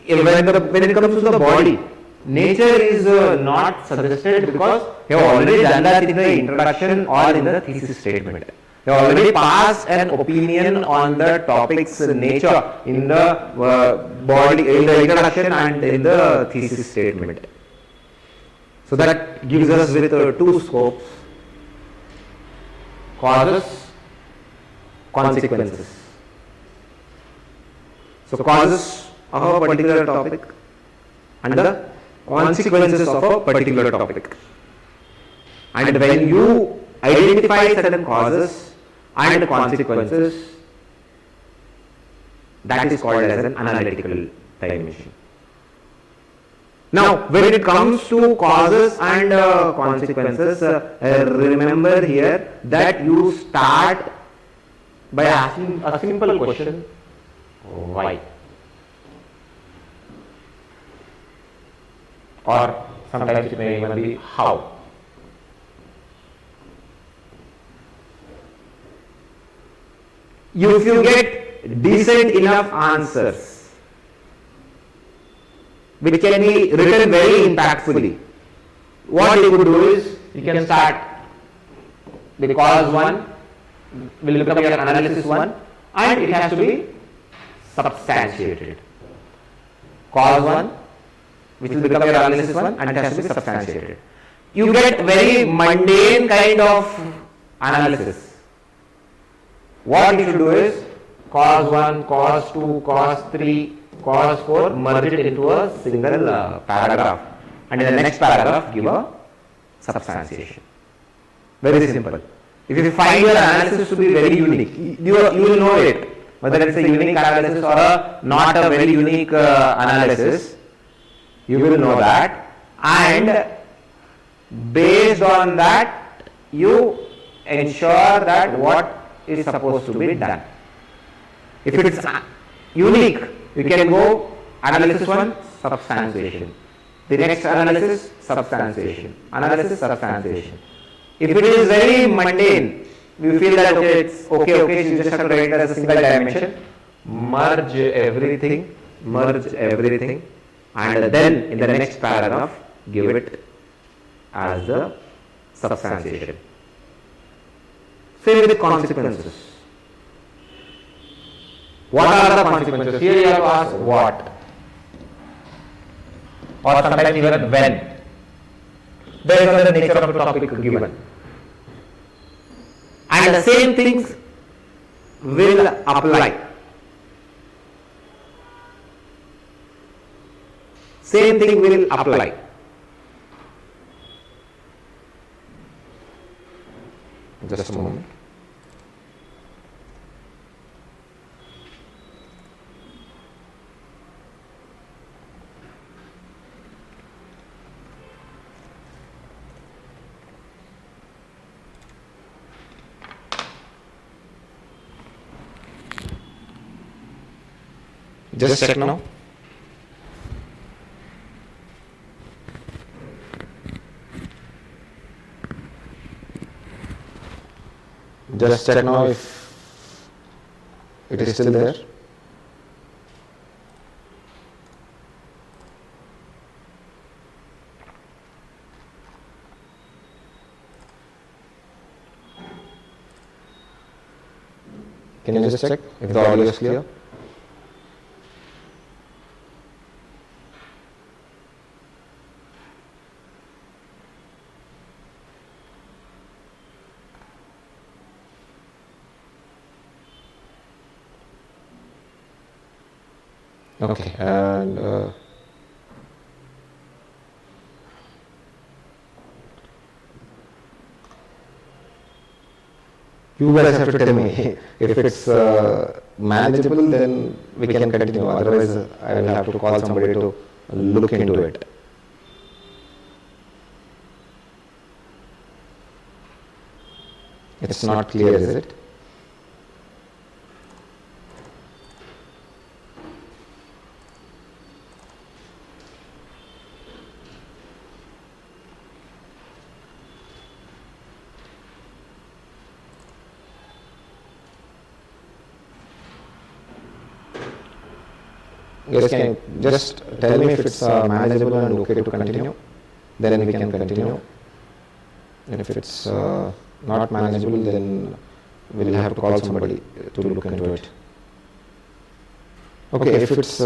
when it comes to the body, nature is not suggested because you have already done that in the introduction or in the thesis statement. You have already passed an opinion on the topic's nature in the body, in the introduction and in the thesis statement. So that gives us with two scopes: causes, consequences. So causes of a particular topic and the consequences of a particular topic. And when you identify certain causes and consequences, that is called as an analytical dimension. Now, when it comes to causes and consequences, remember here that you start by asking a simple question: why? Or sometimes it may even be how. If you get decent enough answers, which can be written very impactfully, what you could do is you can start the cause one, will become your analysis one, and it has to be substantiated. Cause one, which will become your analysis one, and it has to be substantiated. You get very mundane kind of analysis. What you should do is cause 1, cause 2, cause 3, cause 4, merge it into a single paragraph, and in the next paragraph give a substantiation. Very simple. If you find your analysis to be very unique, you will know it, whether it's a unique analysis or not a very unique analysis. You will know that, and based on that you ensure that what is supposed to be done. If it is unique, you can go analysis 1, substantiation. The next analysis, substantiation. Analysis, substantiation. If it is very mundane, you feel that okay, it's okay, you just have to write it as a single dimension. Merge everything, and then in the next paragraph, give it as the substantiation. Same with consequences. What are the consequences? Here you have to ask what, or sometimes even when, based on the nature of the topic given. And the same things will apply. Same thing will apply. Just a moment. Just check now. Just check now if it is still there. Can you just check if the audio is clear? Okay, and you guys have to tell me if it's manageable, then we can continue. Otherwise, I will have to call somebody to look into it. It's not clear, is it? Guys, can you just tell me if it's manageable and okay to continue? Then we can continue. And if it's not manageable, then we'll have to call somebody to look into it. Okay, if it's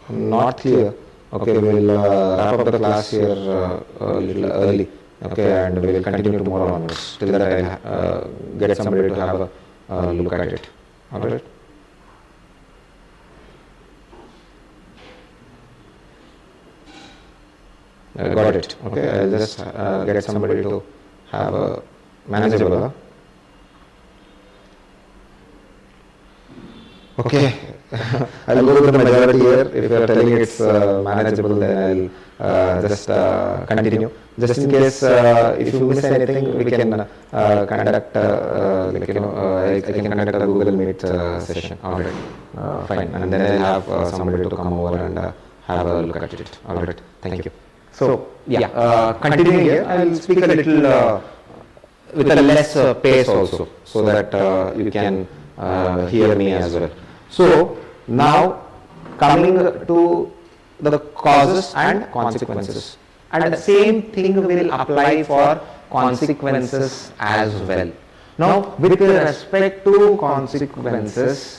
not clear, okay, we'll wrap up the class here a little early. Okay, and we'll continue tomorrow onwards. Till that I'll get somebody to have a look at it. Alright? Got it. Okay, I'll just get somebody to have a manageable. Huh? Okay, I'll go with the majority here. If you are telling it's manageable, then I'll just continue. Just in case if you miss anything, we can conduct I can conduct a Google Meet session. Alright, fine, and then I'll have somebody to come over and have a look at it. Alright, thank you. So, yeah, continuing here, I will speak a little with a less pace also, so that you can hear me as well. So, now coming to the causes and consequences. And the same thing will apply for consequences as well. Now, with respect to consequences,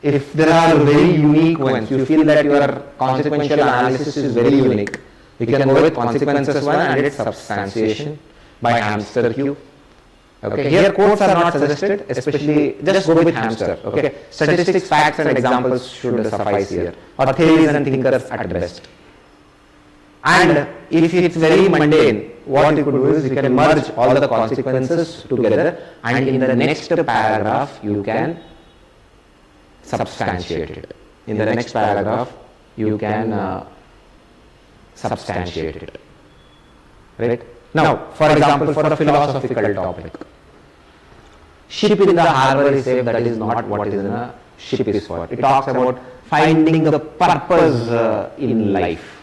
if there are very unique ones, you feel that your consequential analysis is very unique, you can go with consequences one and its substantiation by hamster cube. Okay, here quotes are not suggested, especially just go with hamster. Okay, statistics, facts and examples should suffice here, or theories and thinkers at best. And if it's very mundane, what you could do is you can merge all the consequences together, and in the next paragraph you can substantiate it. In the next paragraph, you can substantiate it. Right? Now, for example, for the philosophical topic, ship in the harbor is safe, that is not what is in a ship is for. It talks about finding the purpose in life,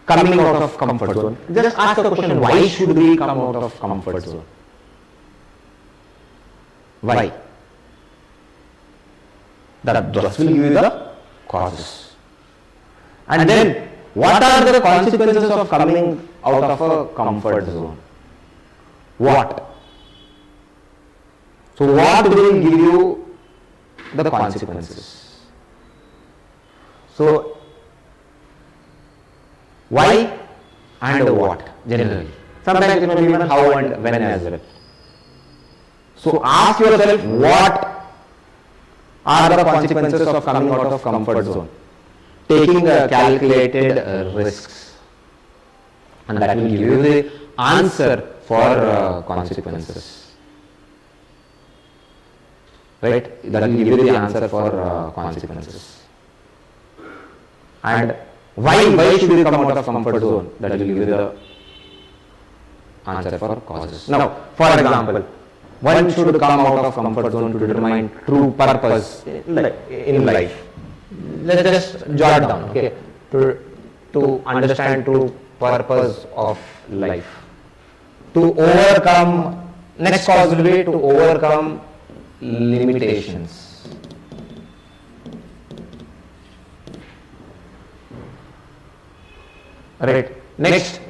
coming out of comfort zone. Just ask the question, why should we come out of comfort zone? Why? That just will give you the causes. And then, what are the consequences of coming out of a comfort zone? What? So, what will give you the consequences? So, why and what generally? Sometimes it may be even how and when as well. So, ask yourself what are the consequences of coming out of comfort zone, taking calculated risks, and that will give you the answer for consequences. Right? That will give you the answer for consequences. And why should you come out of comfort zone? That will give you the answer for causes. Now, for example, one should come out of comfort zone to determine true purpose in life. Let's just jot down, okay, to understand true purpose of life. To overcome, next cause will be to overcome limitations. Right. Next,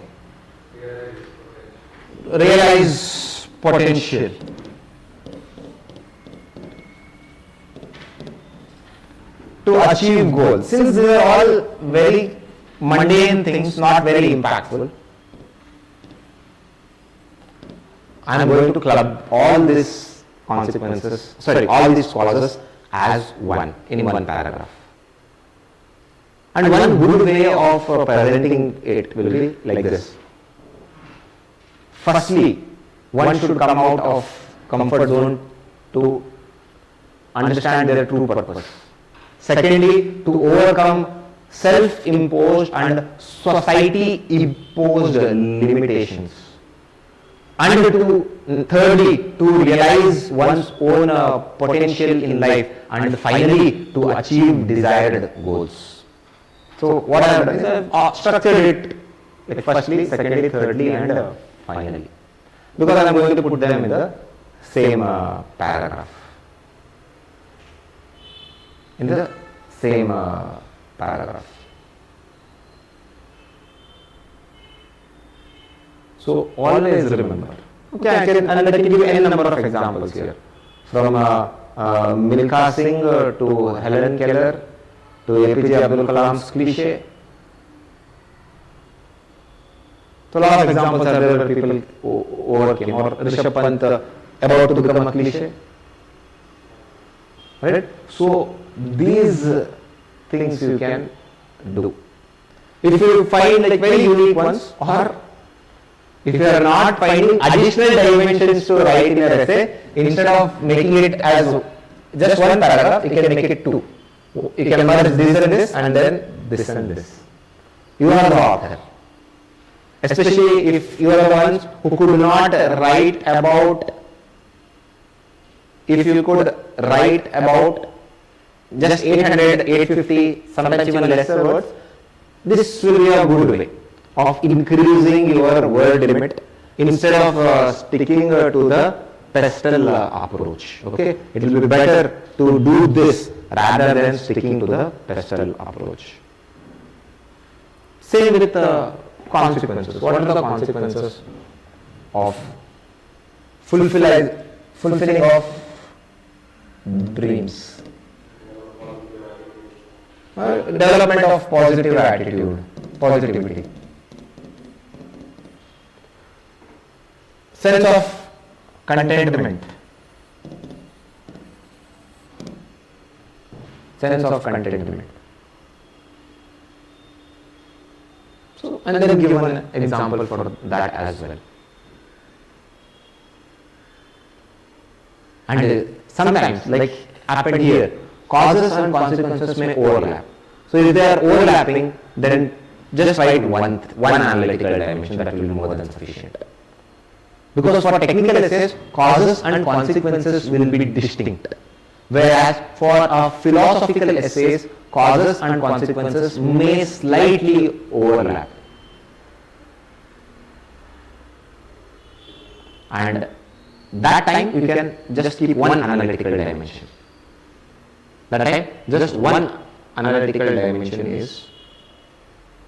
realize potential. to achieve goals. Since these are all very mundane things, not very impactful, I am going to club all these consequences, all these causes as one in one paragraph. And one good way of presenting it will be like this. Firstly, one should come out of comfort zone to understand their true purpose. Secondly, to overcome self-imposed and society-imposed limitations. And thirdly, to realize one's own potential in life, and finally to achieve desired goals. So what I have done is I have structured it like firstly, secondly, thirdly and finally, because I am going to put them in the same paragraph. In the same paragraph. So always remember. Okay, I can give you any number of examples here. From Milkha Singh to Helen Keller to APJ Abdul Kalam's cliche. So a lot of examples are there where people overcame, or Rishabh Pant about to become a cliche. Right? So these things you can do. If you find like very unique ones, or if you are not finding additional dimensions to write in your essay, instead of making it as just one paragraph, you can make it two. You can merge this and this, and then this and this. You are the author. Especially if you are the ones who could not write about, if you could write about just 800, 850, sometimes even lesser words, this will be a good way of increasing your word limit instead of sticking to the pestle approach. Okay, it will be better to do this rather than sticking to the pestle approach. Same with consequences. What are the consequences of fulfilling of dreams? Development of positive attitude, positivity. Sense of contentment. Sense of contentment. So, and then give an example for that as well. And sometimes, like happened here, causes and consequences may overlap. So if they are overlapping, then just write one analytical dimension, that will be more than sufficient. Because for technical essays, causes and consequences will be distinct. Whereas for philosophical essays, causes and consequences may slightly overlap. And that time you can just keep one analytical dimension. That time just one analytical dimension is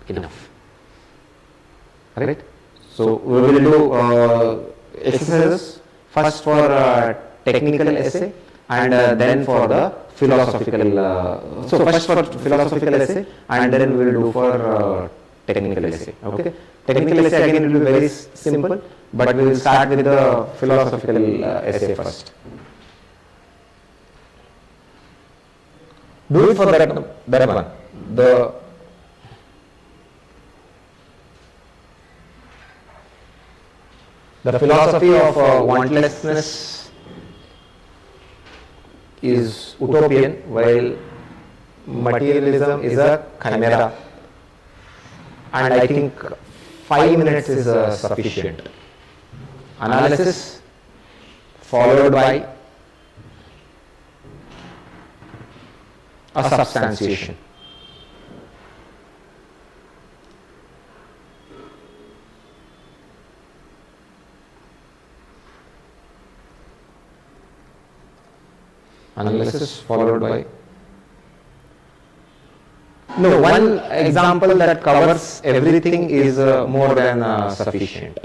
enough. Right? So we will do exercises first for technical essay and then for the philosophical. So first for philosophical essay and then we will do for technical essay. Okay. Technical essay again will be very simple, but we will start with the philosophical essay first. Do it for that one. The philosophy of wantlessness is utopian, while materialism is a chimera. And I think 5 minutes is sufficient. Analysis followed by a substantiation. Analysis followed by one example that covers everything is more than sufficient.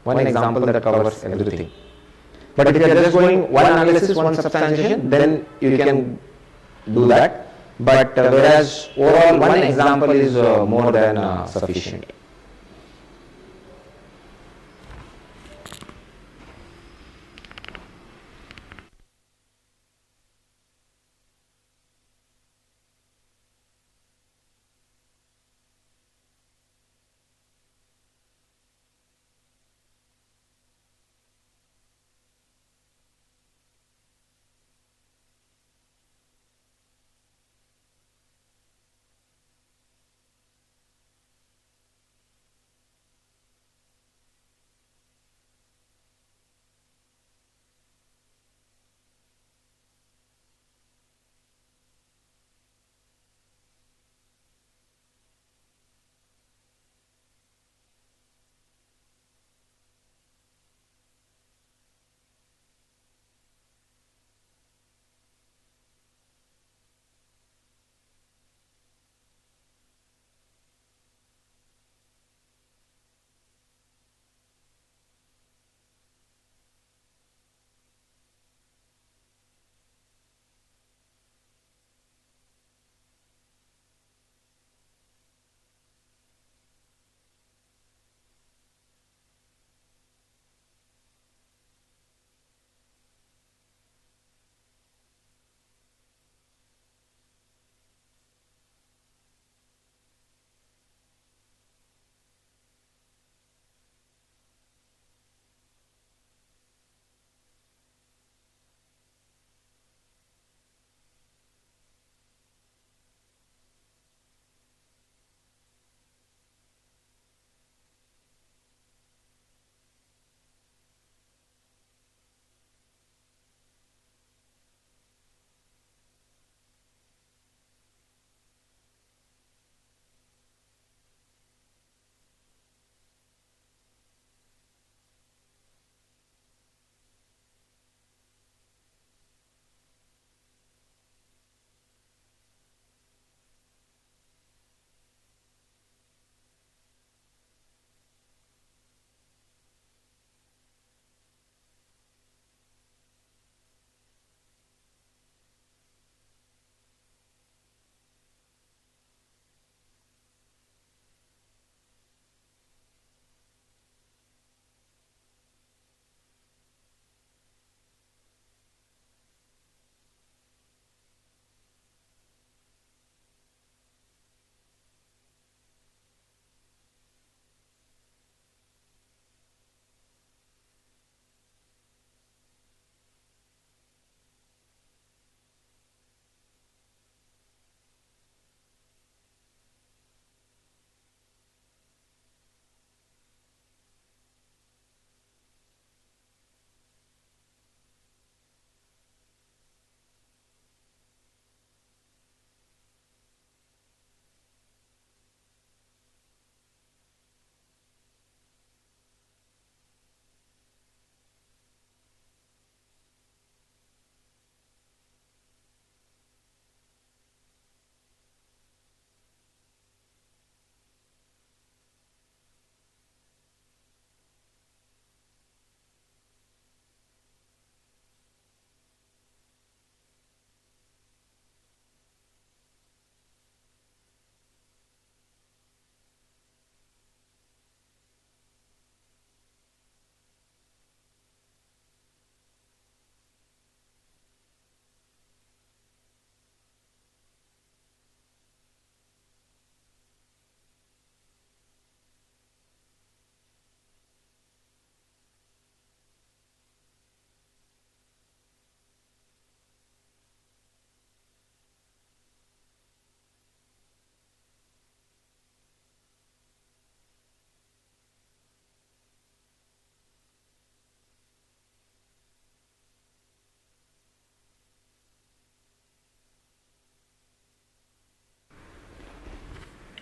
One example that covers everything. But if you are just going one analysis, one substantiation, then you can do that. but whereas overall one example is more than sufficient.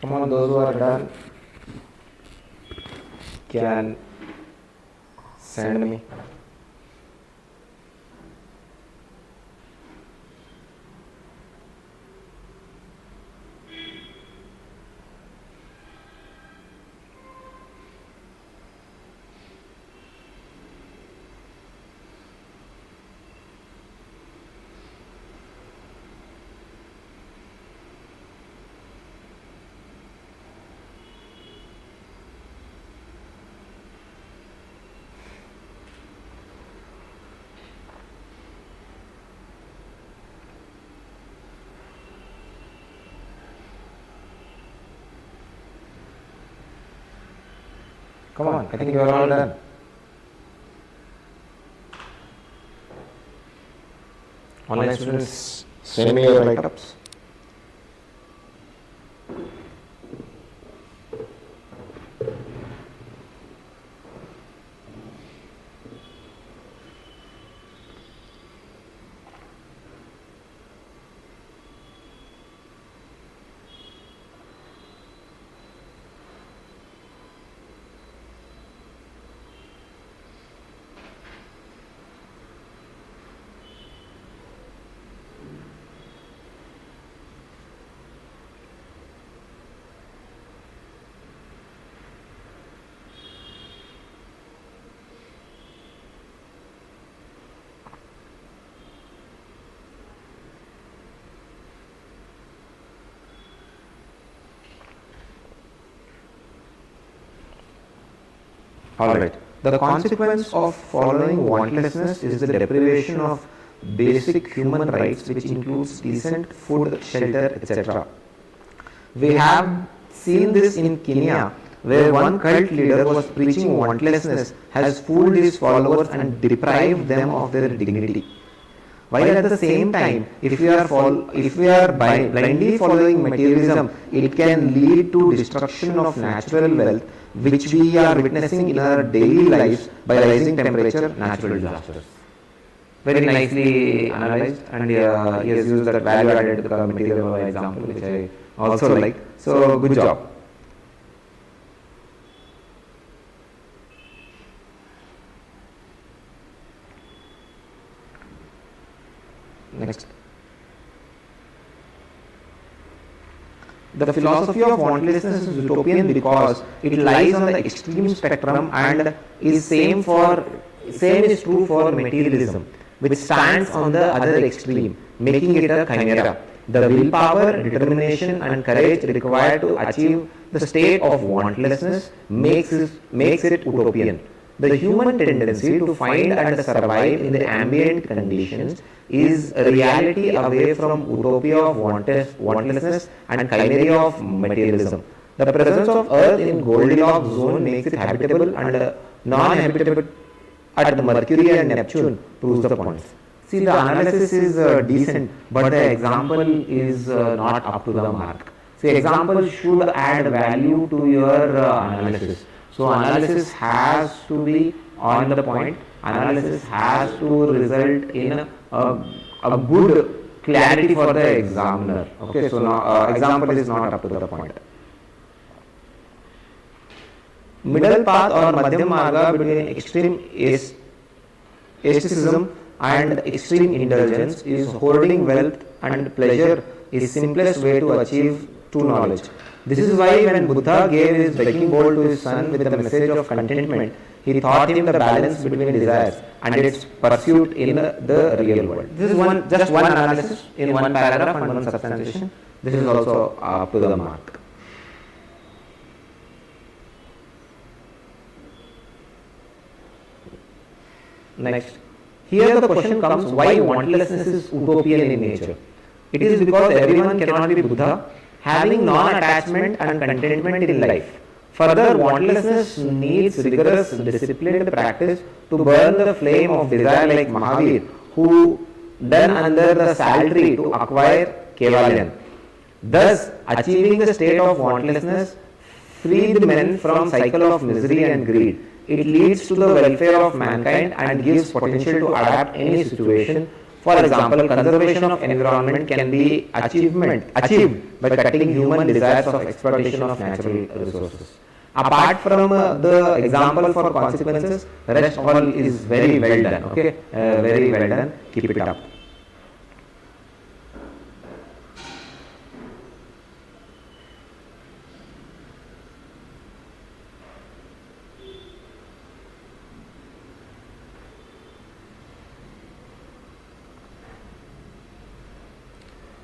Come on, those who are done can send me. Come on, I think you are all done. Online students, send me your write-ups. Alright. The consequence of following wantlessness is the deprivation of basic human rights, which includes decent food, shelter, etc. We have seen this in Kenya, where one cult leader was preaching wantlessness, has fooled his followers and deprived them of their dignity. While at the same time, if we are blindly following materialism, it can lead to destruction of natural wealth, which we are witnessing in our daily lives by rising temperature, natural disasters. Very nicely analyzed, and he has used that value-added material example, which I also like. So good job. Next. The philosophy of wantlessness is utopian because it lies on the extreme spectrum and same is true for materialism, which stands on the other extreme, making it a chimera. The willpower, determination and courage required to achieve the state of wantlessness makes it utopian. The human tendency to find and survive in the ambient conditions is a reality away from utopia of wantlessness and chimera of materialism. The presence of Earth in Goldilocks zone makes it habitable and non-habitable at Mercury and Neptune proves the point. See, the analysis is decent, but the example is not up to the mark. See, example should add value to your analysis. So analysis has to be on the point. Analysis has to result in a good clarity for the examiner. Okay, so now example is not up to the point. Middle path or madhyam marga between extreme asceticism and extreme indulgence is hoarding wealth and pleasure is simplest way to achieve true knowledge. This is why when Buddha gave his begging bowl to his son with the message of contentment, he taught him the balance between desires and its pursuit in the real world. This is just one analysis in one paragraph and one substantiation. This is also up to the mark. Next. Here the question comes, why wantlessness is utopian in nature? It is because everyone cannot be Buddha, having non-attachment and contentment in life. Further, wantlessness needs rigorous, disciplined practice to burn the flame of desire like Mahavir, who done under the salary to acquire Kevalyan. Thus, achieving the state of wantlessness freed men from cycle of misery and greed. It leads to the welfare of mankind and gives potential to adapt any situation. For example, conservation of environment can be achieved by cutting human desires of exploitation of natural resources. Apart from the example for consequences, rest all is very well done. Okay, very well done. Keep it up.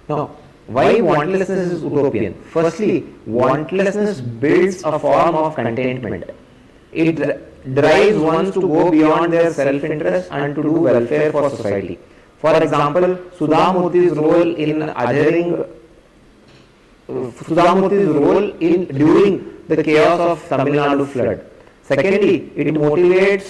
Now, why wantlessness is utopian? Firstly, wantlessness builds a form of contentment. It drives one to go beyond their self-interest and to do welfare for society. For example, Sudhamurti's role in during the chaos of Tamil Nadu flood. Secondly, it motivates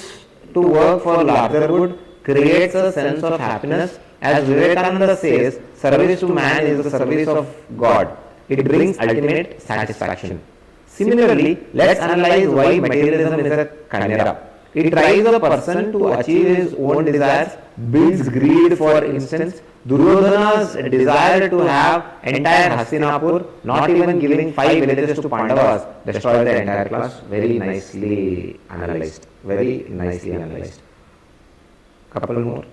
to work for larger good, creates a sense of happiness. As Vivekananda says, service to man is the service of God. It brings ultimate satisfaction. Similarly, let's analyze why materialism is a chimera. It drives a person to achieve his own desires, builds greed. For instance, Duryodhana's desire to have entire Hastinapur, not even giving 5 villages to Pandavas, destroyed the entire class. Very nicely analyzed. Very nicely analyzed. Couple more.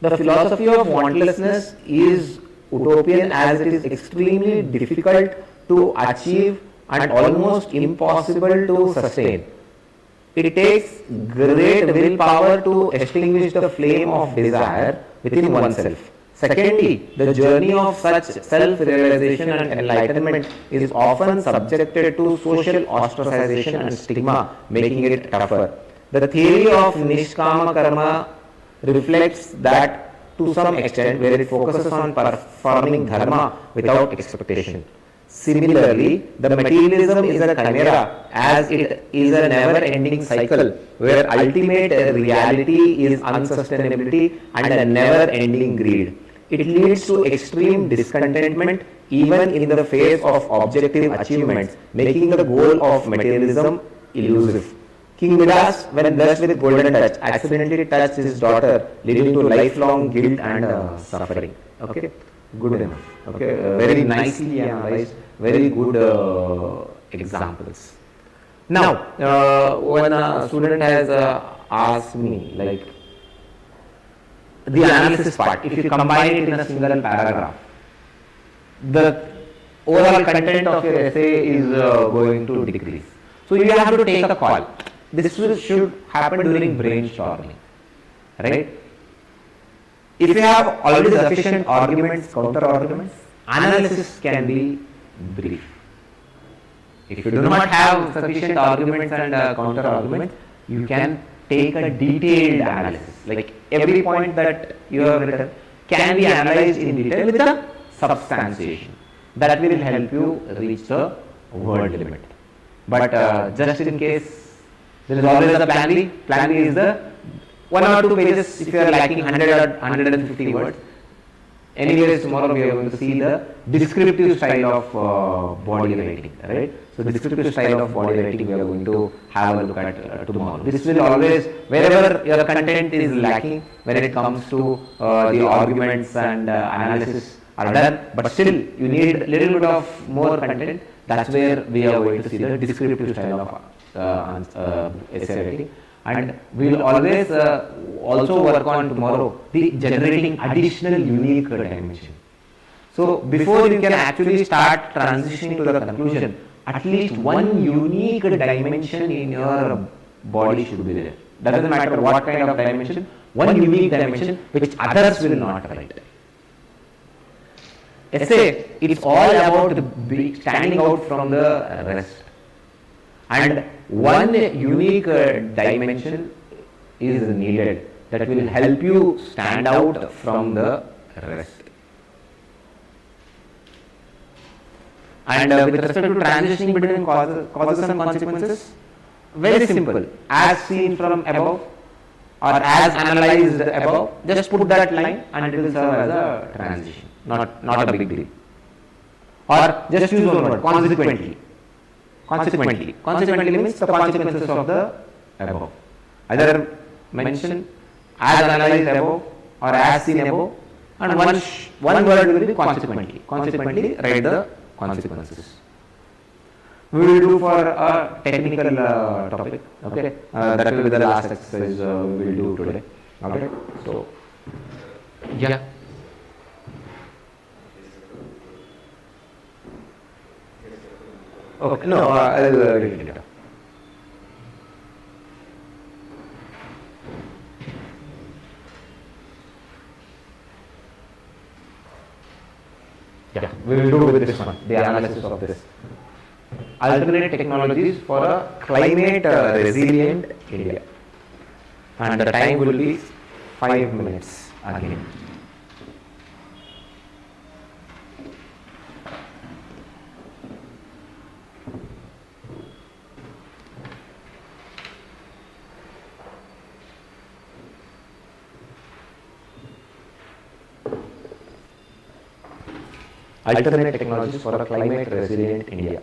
The philosophy of wantlessness is utopian as it is extremely difficult to achieve and almost impossible to sustain. It takes great willpower to extinguish the flame of desire within oneself. Secondly, the journey of such self-realization and enlightenment is often subjected to social ostracization and stigma, making it tougher. The theory of Nishkama Karma reflects that to some extent, where it focuses on performing dharma without expectation. Similarly, the materialism is a chimera as it is a never-ending cycle where ultimate reality is unsustainability and a never-ending greed. It leads to extreme discontentment even in the face of objective achievements, making the goal of materialism elusive. King Midas, when blessed with golden touch, accidentally touched his daughter, leading to lifelong guilt and suffering. Okay, good enough. Okay, very nicely analyzed, very good examples. Now, when a student has asked me, like, the analysis part, if you combine it in a single paragraph, the overall content of your essay is going to decrease. So you have to take a call. This should happen during brainstorming, right? If you have already sufficient arguments, counter arguments, analysis can be brief. If you do not have sufficient arguments and counter arguments, you can take a detailed analysis. Like every point that you have written can be analyzed in detail with a substantiation. That will help you reach the word limit. But just in case, there is always a plan B. Plan B is the 1 or 2 pages if you are lacking 100 or 150 words. Anyways, tomorrow we are going to see the descriptive style of body writing, right? So, the descriptive style of body writing we are going to have a look at tomorrow. This will always, wherever your content is lacking, when it comes to the arguments and analysis are done, but still you need a little bit of more content. That's where we are going to see the descriptive style of essay writing. And we will always also work on tomorrow the generating additional unique dimension. So before you can actually start transitioning to the conclusion, at least one unique dimension in your body should be there. Doesn't matter what kind of dimension, one unique dimension which others will not write. Essay, it's all about standing out from the rest. And one unique dimension is needed that will help you stand out from the rest. And with respect to transitioning between causes and consequences, very simple. As seen from above or as analyzed above, just put that line and it will serve as a transition. Not a big deal. Or just use one word, consequently. Consequently means the consequences of the above. Either mention as analyzed above or as seen above, and one word will be consequently. Consequently, write the consequences. We will do for a technical topic. Okay, that will be the last exercise we will do today. Okay, so yeah. Okay, no, I'll read it later. Yeah, we will do with this one, the analysis of this. Alternate technologies for a climate resilient India. And the time will be 5 minutes again. alternate technologies for a climate resilient India.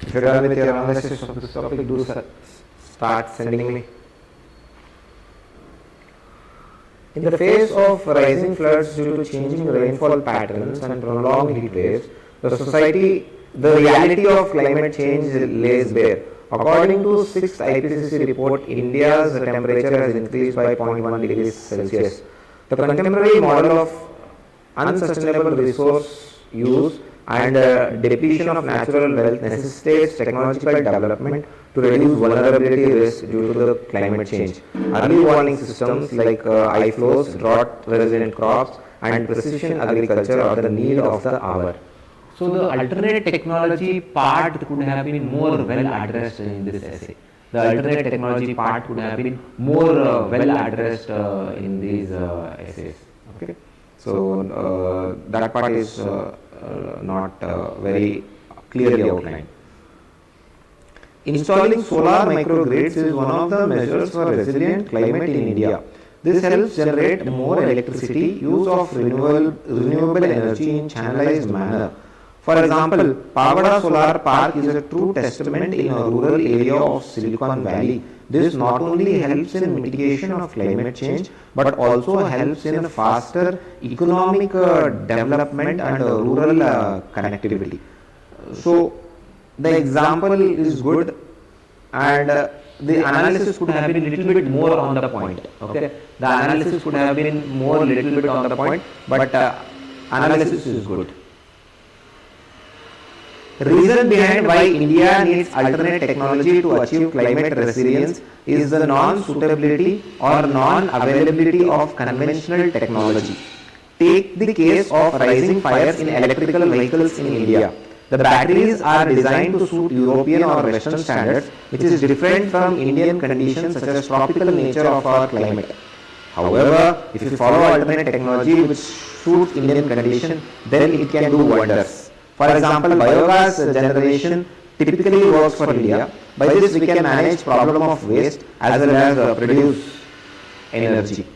If you're done with your analysis of this topic, do start sending me. In the face of rising floods due to changing rainfall patterns and prolonged heat waves, the reality of climate change lays bare. According to 6th IPCC report, India's temperature has increased by 0.1 degrees Celsius. The contemporary model of unsustainable resource use and depletion of natural wealth necessitates technological development to reduce vulnerability risk due to the climate change. Early warning systems like eye flows, drought-resistant crops, and precision agriculture are the need of the hour. So the alternate technology part could have been more well addressed in this essay. The alternate technology part could have been more well addressed in these essays. Okay, so that part is not very clearly outlined. Installing solar microgrids is one of the measures for resilient climate in India. This helps generate more electricity, use of renewable energy in channelized manner. For example, Pavada Solar Park is a true testament in a rural area of Silicon Valley. This not only helps in mitigation of climate change, but also helps in a faster economic development and rural connectivity. So, the example is good, and the analysis could have been a little bit more on the point. Okay, the analysis could have been more little bit on the point, but analysis is good. Reason behind why India needs alternate technology to achieve climate resilience is the non-suitability or non-availability of conventional technology. Take the case of rising fires in electrical vehicles in India. The batteries are designed to suit European or Western standards, which is different from Indian conditions such as tropical nature of our climate. However, if you follow alternate technology which suits Indian conditions, then it can do wonders. For example, biogas generation typically works for India. By this we can manage problem of waste as well as produce energy.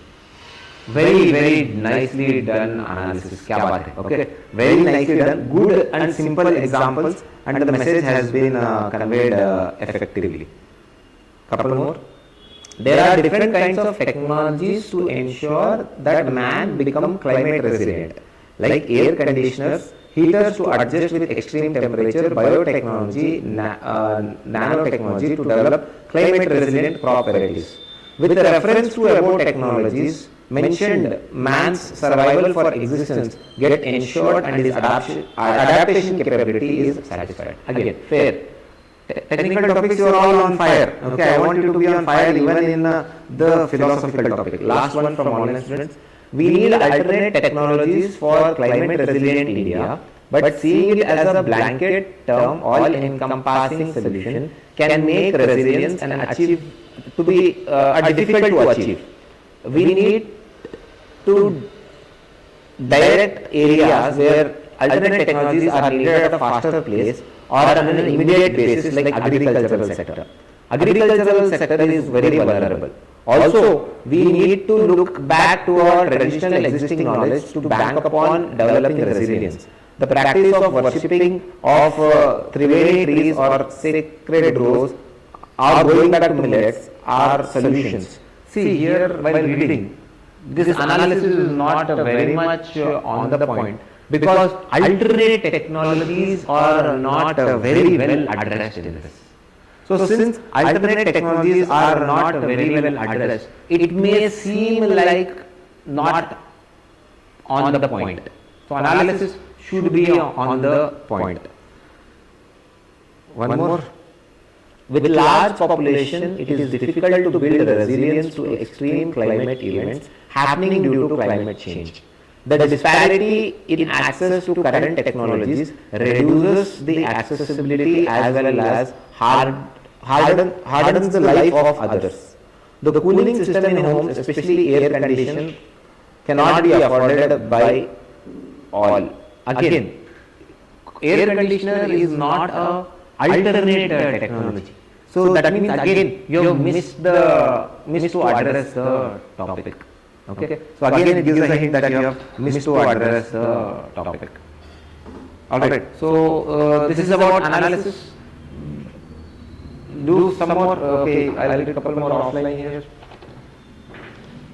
Very nicely done analysis. Kya baat hai? Okay, very nicely done. Good and simple examples, and the message has been conveyed effectively. Couple more. There are different kinds of technologies to ensure that man become climate resilient, like air conditioners, heaters to adjust with extreme temperature, biotechnology, nanotechnology to develop climate resilient crop varieties. With reference to above technologies mentioned, man's survival for existence get ensured and his adaptation capability is satisfied. Again, fair. Technical topics, you are all on fire. Okay, I want you to be on fire even in the philosophical topic. Last one from online students. We need alternate technologies for climate resilient India, but seeing it as a blanket term, all encompassing solution can make resilience and achieve to be difficult to achieve. We need to direct areas where alternate technologies are needed at a faster pace or on an immediate basis, like agricultural sector. Agricultural sector is very vulnerable. Also, we need to look back to our traditional existing knowledge to bank upon developing resilience. The practice of worshipping of Triveni trees or sacred groves or going back to millets are solutions. See here, while reading, this analysis is not very much on the point, because alternate technologies are not very well addressed in this. So since alternate technologies are not very well addressed, it may seem like not on the point. So analysis should be on the point. One more. With large population, it is difficult to build resilience to extreme climate events happening due to climate change. The disparity in access to current technologies reduces the accessibility as well as hardens the life of others. The cooling system in homes, especially air conditioning, cannot be afforded by all. Again, air conditioner is not a alternate technology. So that means again you have missed to address the topic. Okay. So again it gives a hint that you have missed to address the topic. Alright. So this is about analysis. Do some more. Okay, I'll do a couple more offline here.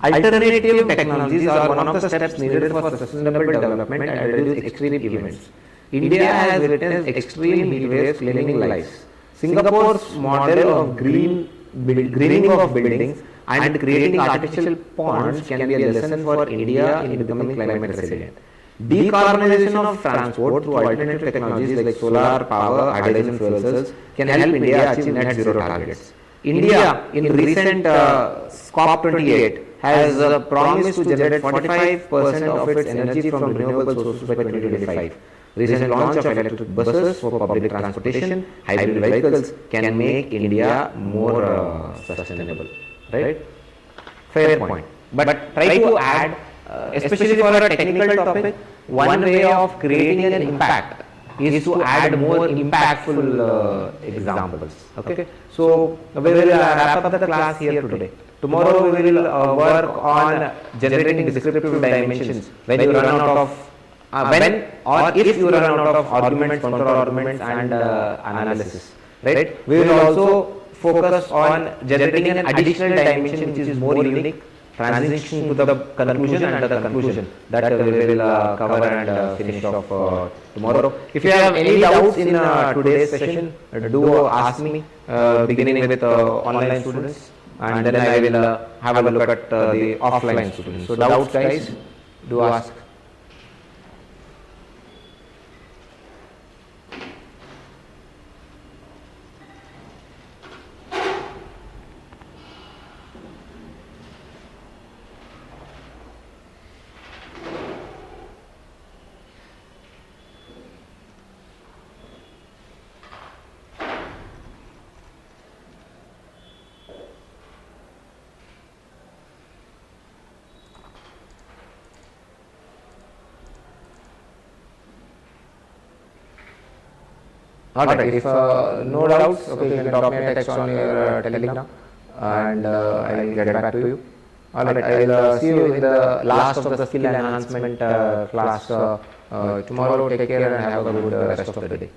Alternative technologies are one of the steps needed for sustainable development and reduce extreme events. India has witnessed extreme heat waves claiming lives. Singapore's model of greening of buildings and creating artificial ponds can be a lesson for India in becoming climate resilient. Decarbonization of transport through alternative technologies like solar power, hydrogen fuel cells can help India achieve net zero targets. India, in recent COP28, has promised to generate 45% of its energy from renewable sources by 2025. Recent launch of electric buses for public transportation, hybrid vehicles can make India more sustainable. Right? Fair point. But try to add, especially for a technical topic, one way of creating an impact is to add more impactful examples. Okay. So we will wrap up the class here today. Tomorrow we will work on generating descriptive dimensions when you run out of when or if you run out of arguments, counter arguments, and analysis. Right? We will also focus on generating an additional dimension which is more unique, transition to the conclusion and the conclusion that we will cover and finish off tomorrow. If you have any doubts in today's session, do ask me, beginning with online students, and then I will have a look at the offline students. So doubts, guys, do ask. Alright, if no doubts, okay, you can drop me a text on your Telegram and I'll get back to you. Alright, I'll see you in the last of the skill enhancement class tomorrow. Take care and have a good rest of the day.